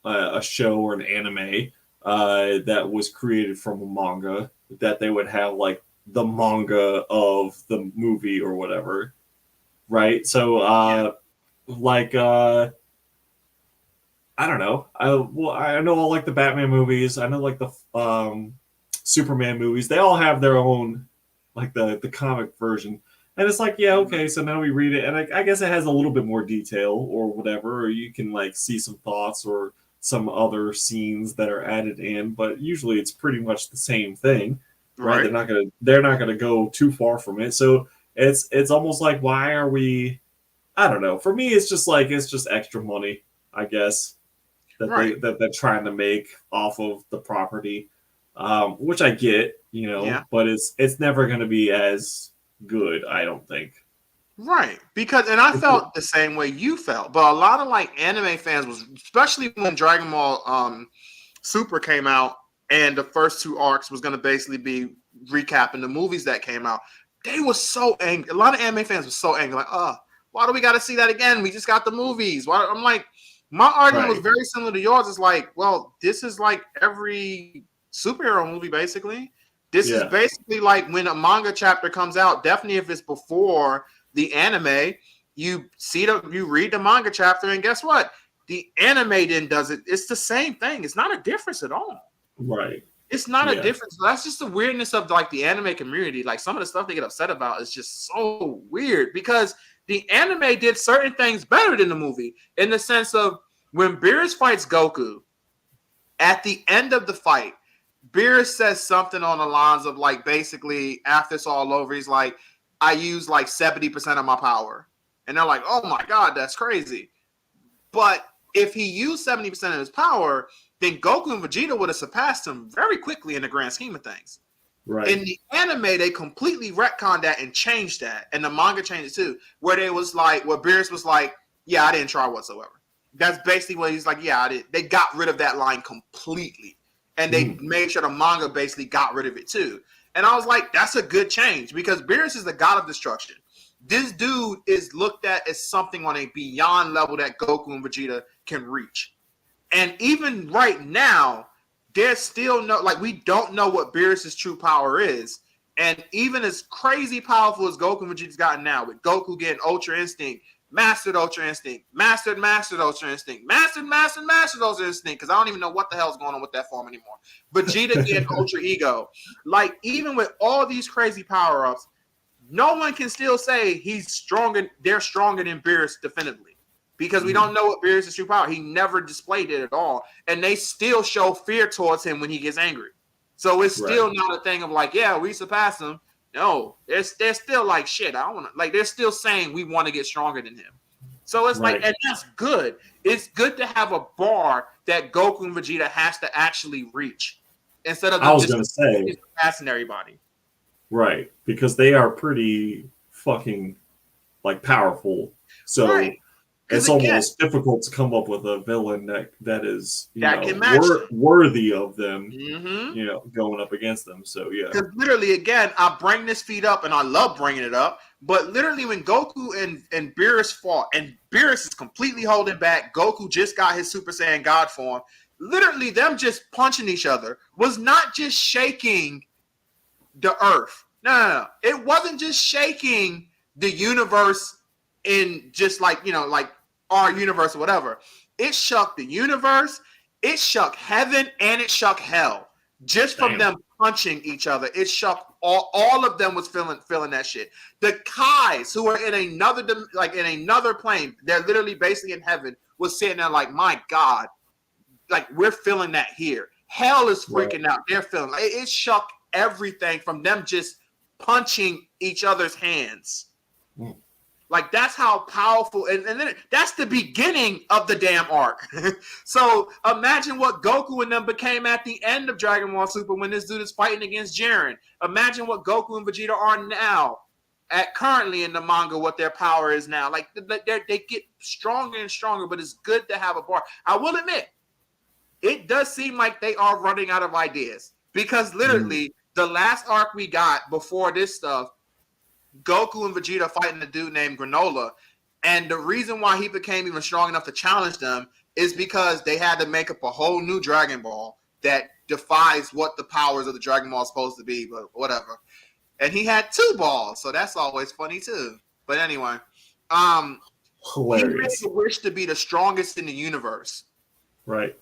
a show or an anime that was created from a manga, that they would have like the manga of the movie or whatever. Right. So, I don't know. I know all like the Batman movies. I know like the Superman movies. They all have their own, like the comic version. And it's like, yeah, okay. So now we read it, and I guess it has a little bit more detail or whatever, or you can like see some thoughts or some other scenes that are added in. But usually it's pretty much the same thing, right? They're not gonna go too far from it. So it's almost like, why are we? I don't know. For me, it's just extra money, I guess, that they're trying to make off of the property, which I get, but it's never going to be as good, I don't think. Right, because I felt the same way you felt, but a lot of like anime fans was, especially when Dragon Ball Super came out and the first 2 arcs was going to basically be recapping the movies that came out. They were so angry. A lot of anime fans were so angry, like, why do we got to see that again? We just got the movies. Why? I'm like, my argument was very similar to yours. It's like, well, this is like every superhero movie, basically. This is basically like when a manga chapter comes out. Definitely, if it's before the anime, you read the manga chapter, and guess what? The anime then does it. It's the same thing. It's not a difference at all. Right. It's not a difference. That's just the weirdness of like the anime community. Like some of the stuff they get upset about is just so weird because the anime did certain things better than the movie in the sense of when Beerus fights Goku, at the end of the fight, Beerus says something on the lines of like, basically after it's all over, he's like, I use like 70% of my power. And they're like, oh my God, that's crazy. But if he used 70% of his power, then Goku and Vegeta would have surpassed him very quickly in the grand scheme of things. Right. In the anime, they completely retconned that and changed that. And the manga changed it too, where Beerus was like, yeah, I didn't try whatsoever. That's basically what he's like, yeah, I did. They got rid of that line completely. And they made sure the manga basically got rid of it too. And I was like, that's a good change because Beerus is the god of destruction. This dude is looked at as something on a beyond level that Goku and Vegeta can reach. And even right now, there's still we don't know what Beerus' true power is. And even as crazy powerful as Goku and Vegeta's gotten now, with Goku getting Ultra Instinct, Mastered Ultra Instinct, Mastered Ultra Instinct, Mastered Ultra Instinct, because I don't even know what the hell's going on with that form anymore. Vegeta getting Ultra Ego. Like, even with all these crazy power-ups, no one can still say they're stronger than Beerus definitively. Because we don't know what Beerus' true power. He never displayed it at all. And they still show fear towards him when he gets angry. So it's still not a thing of like, yeah, we surpassed him. No, they're still like, shit, I don't want to. Like, they're still saying we want to get stronger than him. So it's like, and that's good. It's good to have a bar that Goku and Vegeta has to actually reach. Instead of just surpassing everybody. Right. Because they are pretty fucking, like, powerful. So it's almost difficult to come up with a villain that is worthy of them, going up against them. So, yeah. Because literally, again, I bring this feed up, and I love bringing it up, but literally when Goku and Beerus fought, and Beerus is completely holding back, Goku just got his Super Saiyan God form, literally them just punching each other was not just shaking the earth. No. It wasn't just shaking the universe in just like our universe or whatever. It shook the universe, it shook heaven, and it shook hell just from them punching each other. It shocked all of them was feeling that shit. The Kais who are in another plane, they're literally basically in heaven, was sitting there like, my God, like we're feeling that here. Hell is freaking out. They're feeling like it shocked everything from them just punching each other's hands. Like that's how powerful, and then that's the beginning of the damn arc. So imagine what Goku and them became at the end of Dragon Ball Super when this dude is fighting against Jiren. Imagine what Goku and Vegeta are now, currently in the manga, what their power is now. Like they get stronger and stronger, but it's good to have a bar. I will admit, it does seem like they are running out of ideas because literally the last arc we got before this stuff, Goku and Vegeta fighting a dude named Granola, and the reason why he became even strong enough to challenge them is because they had to make up a whole new Dragon Ball that defies what the powers of the Dragon Ball is supposed to be, but whatever. And he had 2 balls, so that's always funny too. But anyway, hilarious. He made a wish to be the strongest in the universe, right?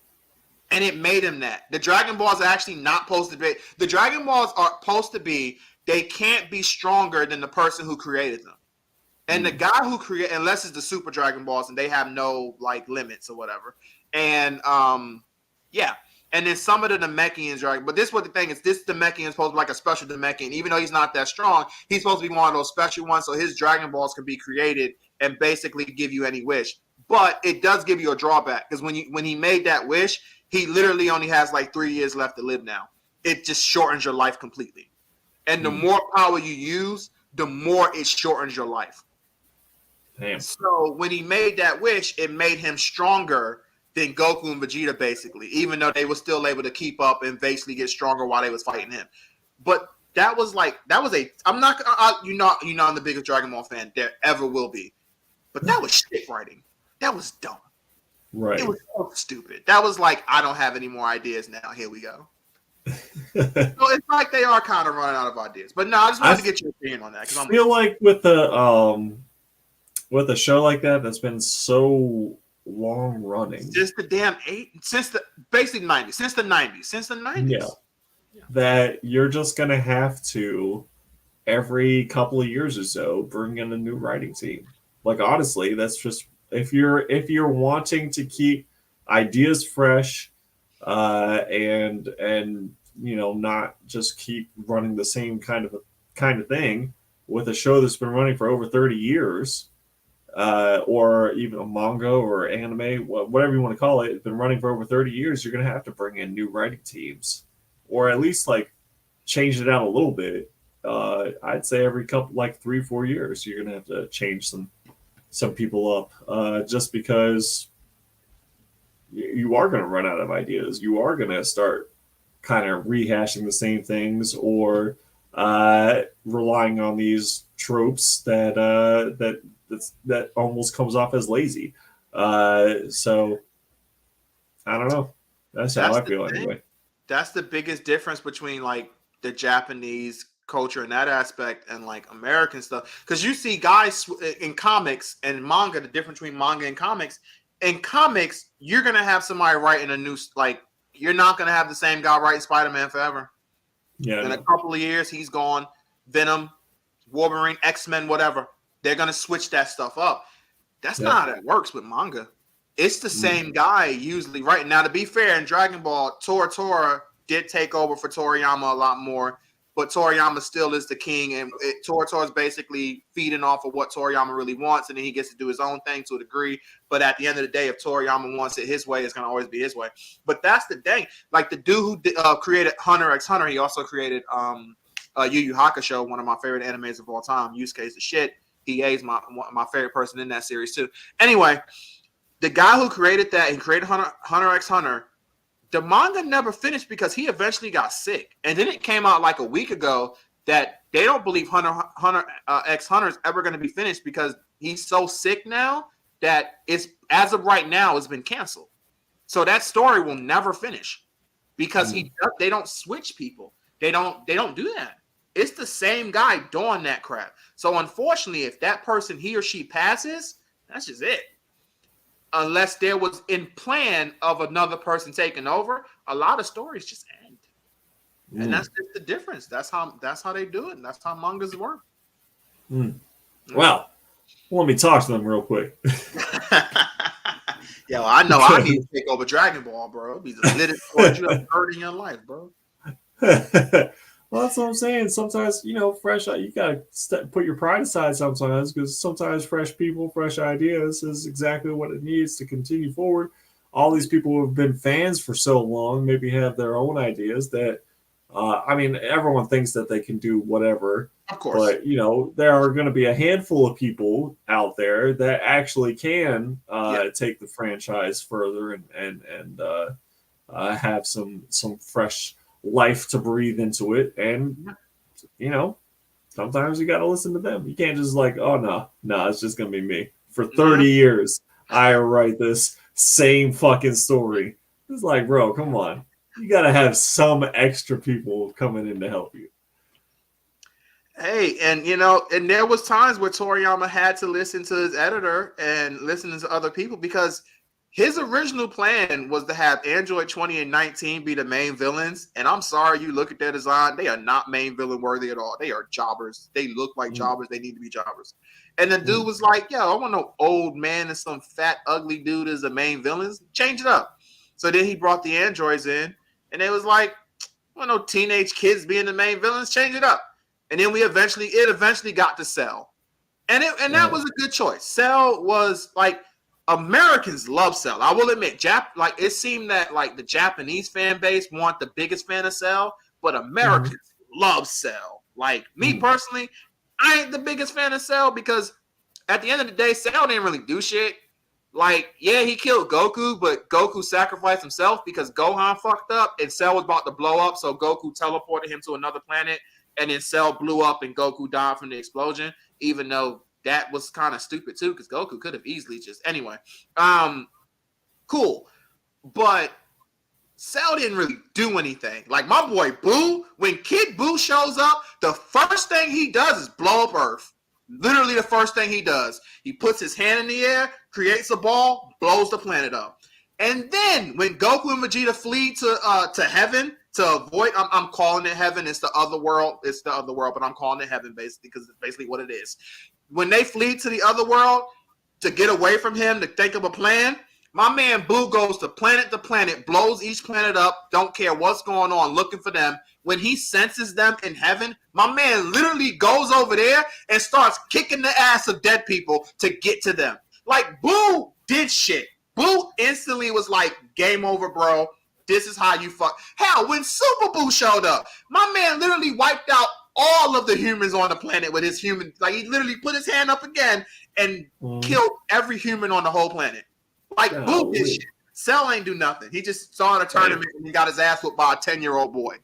And it made him that. The Dragon Balls are actually not supposed to be. The Dragon Balls are supposed to be. They can't be stronger than the person who created them. And the guy who created, unless it's the Super Dragon Balls and they have no like limits or whatever. And yeah. And then some of the Namekians are, but this is what the thing is, this Namekian is supposed to be like a special Namekian. Even though he's not that strong, he's supposed to be one of those special ones, so his Dragon Balls can be created and basically give you any wish. But it does give you a drawback, because when he made that wish, he literally only has like 3 years left to live now. It just shortens your life completely. And the more power you use, the more it shortens your life. Damn. So when he made that wish, it made him stronger than Goku and Vegeta, basically, even though they were still able to keep up and basically get stronger while they was fighting him. But I'm not, I'm the biggest Dragon Ball fan there ever will be. But that was shit writing. That was dumb. Right. It was so stupid. That was like, I don't have any more ideas now. Here we go. So it's like they are kind of running out of ideas. But no, I just wanted to get your opinion on that. I feel like with a show like that that's been so long running, since the damn basically 90s, since the 90s. Yeah. That you're just gonna have to every couple of years or so bring in a new writing team. Like honestly, that's just if you're wanting to keep ideas fresh, and not just keep running the same kind of thing with a show that's been running for over 30 years, or even a manga or anime, whatever you want to call it, it's been running for over 30 years, you're going to have to bring in new writing teams, or at least like change it out a little bit. I'd say every couple, like 3-4 years, you're going to have to change some people up, just because you are going to run out of ideas. You are going to start kind of rehashing the same things, or relying on these tropes that almost comes off as lazy. So I don't know. That's how I feel anyway. That's the biggest difference between like the Japanese culture in that aspect and like American stuff. Because you see guys in comics and manga, the difference between manga and comics. In comics, you're gonna have somebody writing a new, like, you're not gonna have the same guy writing Spider-Man forever. Yeah. In a couple of years, he's gone. Venom, Wolverine, X-Men, whatever. They're gonna switch that stuff up. That's not how that works with manga. It's the same guy usually writing. Now, to be fair, in Dragon Ball, Tora did take over for Toriyama a lot more. But Toriyama still is the king, and Tora is basically feeding off of what Toriyama really wants, and then he gets to do his own thing to a degree. But at the end of the day, if Toriyama wants it his way, it's going to always be his way. But that's the thing. Like the dude who created Hunter x Hunter, he also created Yu Yu Hakusho, one of my favorite animes of all time. Yusuke is the shit. EA's my favorite person in that series too. Anyway, the guy who created that and created Hunter x Hunter, the manga never finished because he eventually got sick. And then it came out like a week ago that they don't believe Hunter x Hunter is ever going to be finished because he's so sick now that it's, as of right now, it's been canceled. So that story will never finish because they don't switch people. They don't do that. It's the same guy doing that crap. So unfortunately, if that person, he or she passes, that's just it. Unless there was in plan of another person taking over, a lot of stories just end. And that's just the difference. That's how they do it. And that's how mangas work. Well, let me talk to them real quick. Yo, I know I need to take over Dragon Ball, bro. It'll be the littest sport you ever heard in your life, bro. Well, that's what I'm saying. Sometimes, fresh. You gotta put your pride aside sometimes, because sometimes fresh people, fresh ideas is exactly what it needs to continue forward. All these people who have been fans for so long maybe have their own ideas that. Everyone thinks that they can do whatever. Of course. But, there are going to be a handful of people out there that actually can take the franchise further and have some fresh life to breathe into it. And, sometimes you got to listen to them. You can't just no, it's just going to be me. For 30 years, I write this same fucking story. It's like, bro, come on. You got to have some extra people coming in to help you. Hey, and and there was times where Toriyama had to listen to his editor and listen to other people, because his original plan was to have Android 20 and 19 be the main villains. And I'm sorry, you look at their design, they are not main villain worthy at all. They are jobbers. They look like jobbers. They need to be jobbers. And the dude was like, yo, I want no old man and some fat, ugly dude as the main villains. Change it up. So then he brought the androids in, and it was like, well, no teenage kids being the main villains. Change it up. And then it eventually got to Cell, and that was a good choice. Cell was like, Americans love Cell. I will admit, it seemed that the Japanese fan base want the biggest fan of Cell, but Americans love Cell. Like me personally, I ain't the biggest fan of Cell, because at the end of the day, Cell didn't really do shit. Like, yeah, he killed Goku, but Goku sacrificed himself because Gohan fucked up and Cell was about to blow up, so Goku teleported him to another planet, and then Cell blew up and Goku died from the explosion, even though that was kind of stupid too, because Goku could have easily just... Anyway, cool. But Cell didn't really do anything. Like, my boy Boo, when Kid Boo shows up, the first thing he does is blow up Earth. Literally the first thing he does. He puts his hand in the air, creates a ball, blows the planet up. And then when Goku and Vegeta flee to heaven to avoid... I'm calling it heaven. It's the other world. It's the other world, but I'm calling it heaven basically, because it's basically what it is. When they flee to the other world to get away from him, to think of a plan, my man Boo goes to planet, blows each planet up, don't care what's going on, looking for them. When he senses them in heaven, my man literally goes over there and starts kicking the ass of dead people to get to them. Like, Boo did shit. Boo instantly was like, game over, bro. This is how you fuck. Hell, when Super Boo showed up, my man literally wiped out all of the humans on the planet with his human. Like, he literally put his hand up again and killed every human on the whole planet. Like, Boo did shit. Cell ain't do nothing. He just saw in a tournament and he got his ass whooped by a 10-year-old boy.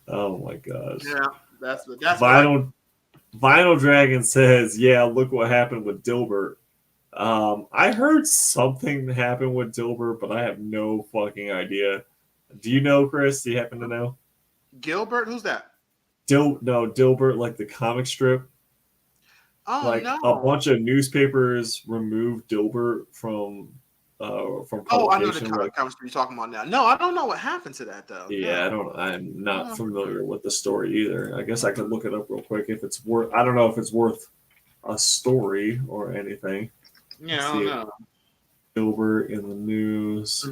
Oh my gosh. Yeah, that's Vinyl Dragon says, yeah, look what happened with Dilbert. I heard something happened with Dilbert, but I have no fucking idea. Do you know, Chris? Do you happen to know? Gilbert? Who's that? Dilbert, like the comic strip. Oh, no. A bunch of newspapers removed Dilbert from publication. Oh, I know the comic strip you're talking about now. No, I don't know what happened to that though. Yeah, no. I'm not familiar with the story either. I guess I could look it up real quick if it's worth. I don't know if it's worth a story or anything. Yeah, I don't know. Dilbert in the news.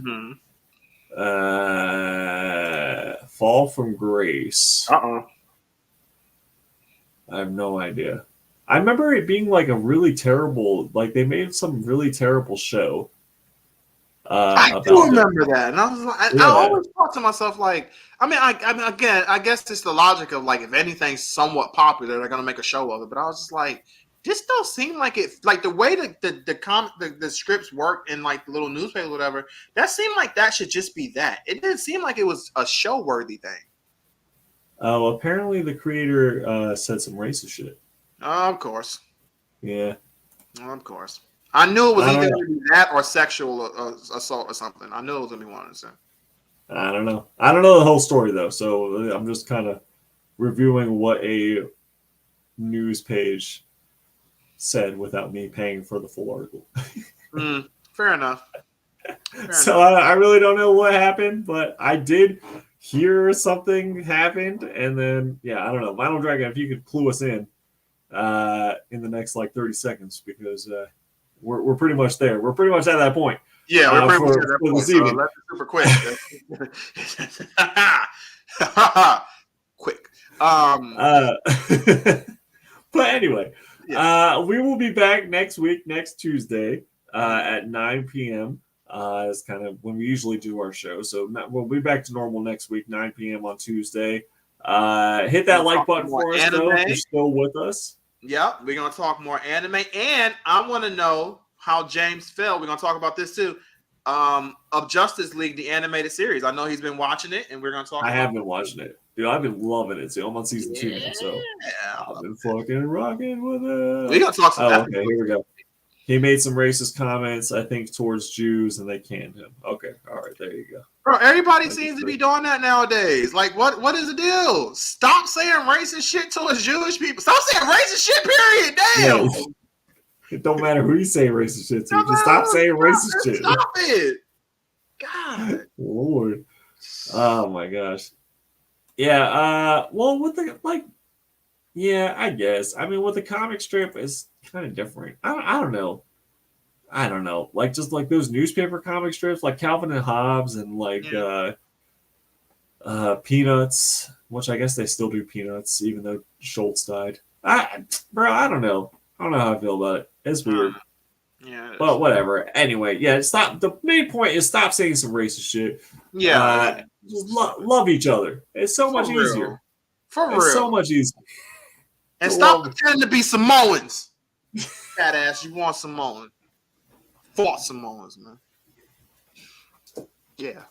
Fall from Grace. I have no idea. I remember it being like a really terrible, like they made some really terrible show. I do remember that, and I was like, I always thought to myself, like, I guess it's the logic of like, if anything's somewhat popular, they're gonna make a show of it. But I was just like, this don't seem like it. Like the way that the scripts work in like the little newspaper, or whatever. That seemed like that should just be that. It didn't seem like it was a show worthy thing. Oh, apparently the creator said some racist shit. Of course. Yeah. Of course. I knew it was either going to be that or sexual assault or something. I knew it was going to be one of the same. I don't know. I don't know the whole story though, so I'm just kind of reviewing what a news page said without me paying for the full article. Fair enough. So I really don't know what happened, but I did hear something happened, and then I don't know. Vinyl Dragon, if you could clue us in the next like 30 seconds, because we're pretty much there. We're pretty much at that point. Yeah, we're pretty much at that point. This evening. Let's be super quick. Quick. But anyway, we will be back next week, next Tuesday at 9 p.m. Is kind of when we usually do our show. So we'll be back to normal next week, 9 p.m. on Tuesday. Hit that like button for us, though, if you're still with us. Yep, we're going to talk more anime. And I want to know how James felt. We're going to talk about this, too. Of Justice League, the animated series. I know he's been watching it, and we're going to talk about it. I have been watching it. Dude, I've been loving it. See, I'm on season 2 now, so I've been fucking rocking with it. We're going to talk some okay, here we go. He made some racist comments, I think, towards Jews, and they canned him. Okay, all right, there you go. Bro, everybody seems to be doing that nowadays. Like, what is the deal? Stop saying racist shit towards Jewish people. Stop saying racist shit, period. Damn. Yeah. It don't matter who you say racist shit to. Just stop saying racist shit. Stop it. God. Lord. Oh, my gosh. Yeah, well, with the, I guess. I mean, with the comic strip, it's kind of different. I don't know. Like, just like those newspaper comic strips, like Calvin and Hobbes and Peanuts, which I guess they still do Peanuts, even though Schultz died. I don't know. I don't know how I feel about it. It's weird. Yeah. But whatever. Anyway, stop. The main point is stop saying some racist shit. Yeah. Just love each other. It's so much easier. For real. It's so much easier. And stop pretending to be Samoans. Fat ass, you want Samoan. Fought Samoans, man. Yeah.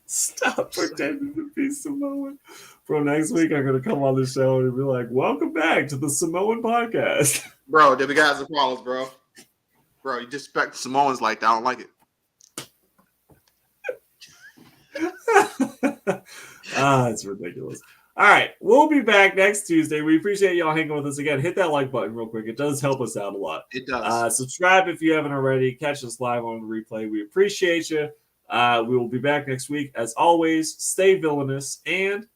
Stop pretending to be Samoan. Bro, next week I'm going to come on the show and be like, welcome back to the Samoan podcast. Bro, we got some problems, bro. Bro, you disrespect the Samoans like that. I don't like it. It's ridiculous. All right, we'll be back next Tuesday. We appreciate y'all hanging with us again. Hit that like button real quick. It does help us out a lot. It does. Subscribe if you haven't already. Catch us live on the replay. We appreciate you. We will be back next week. As always, stay villainous and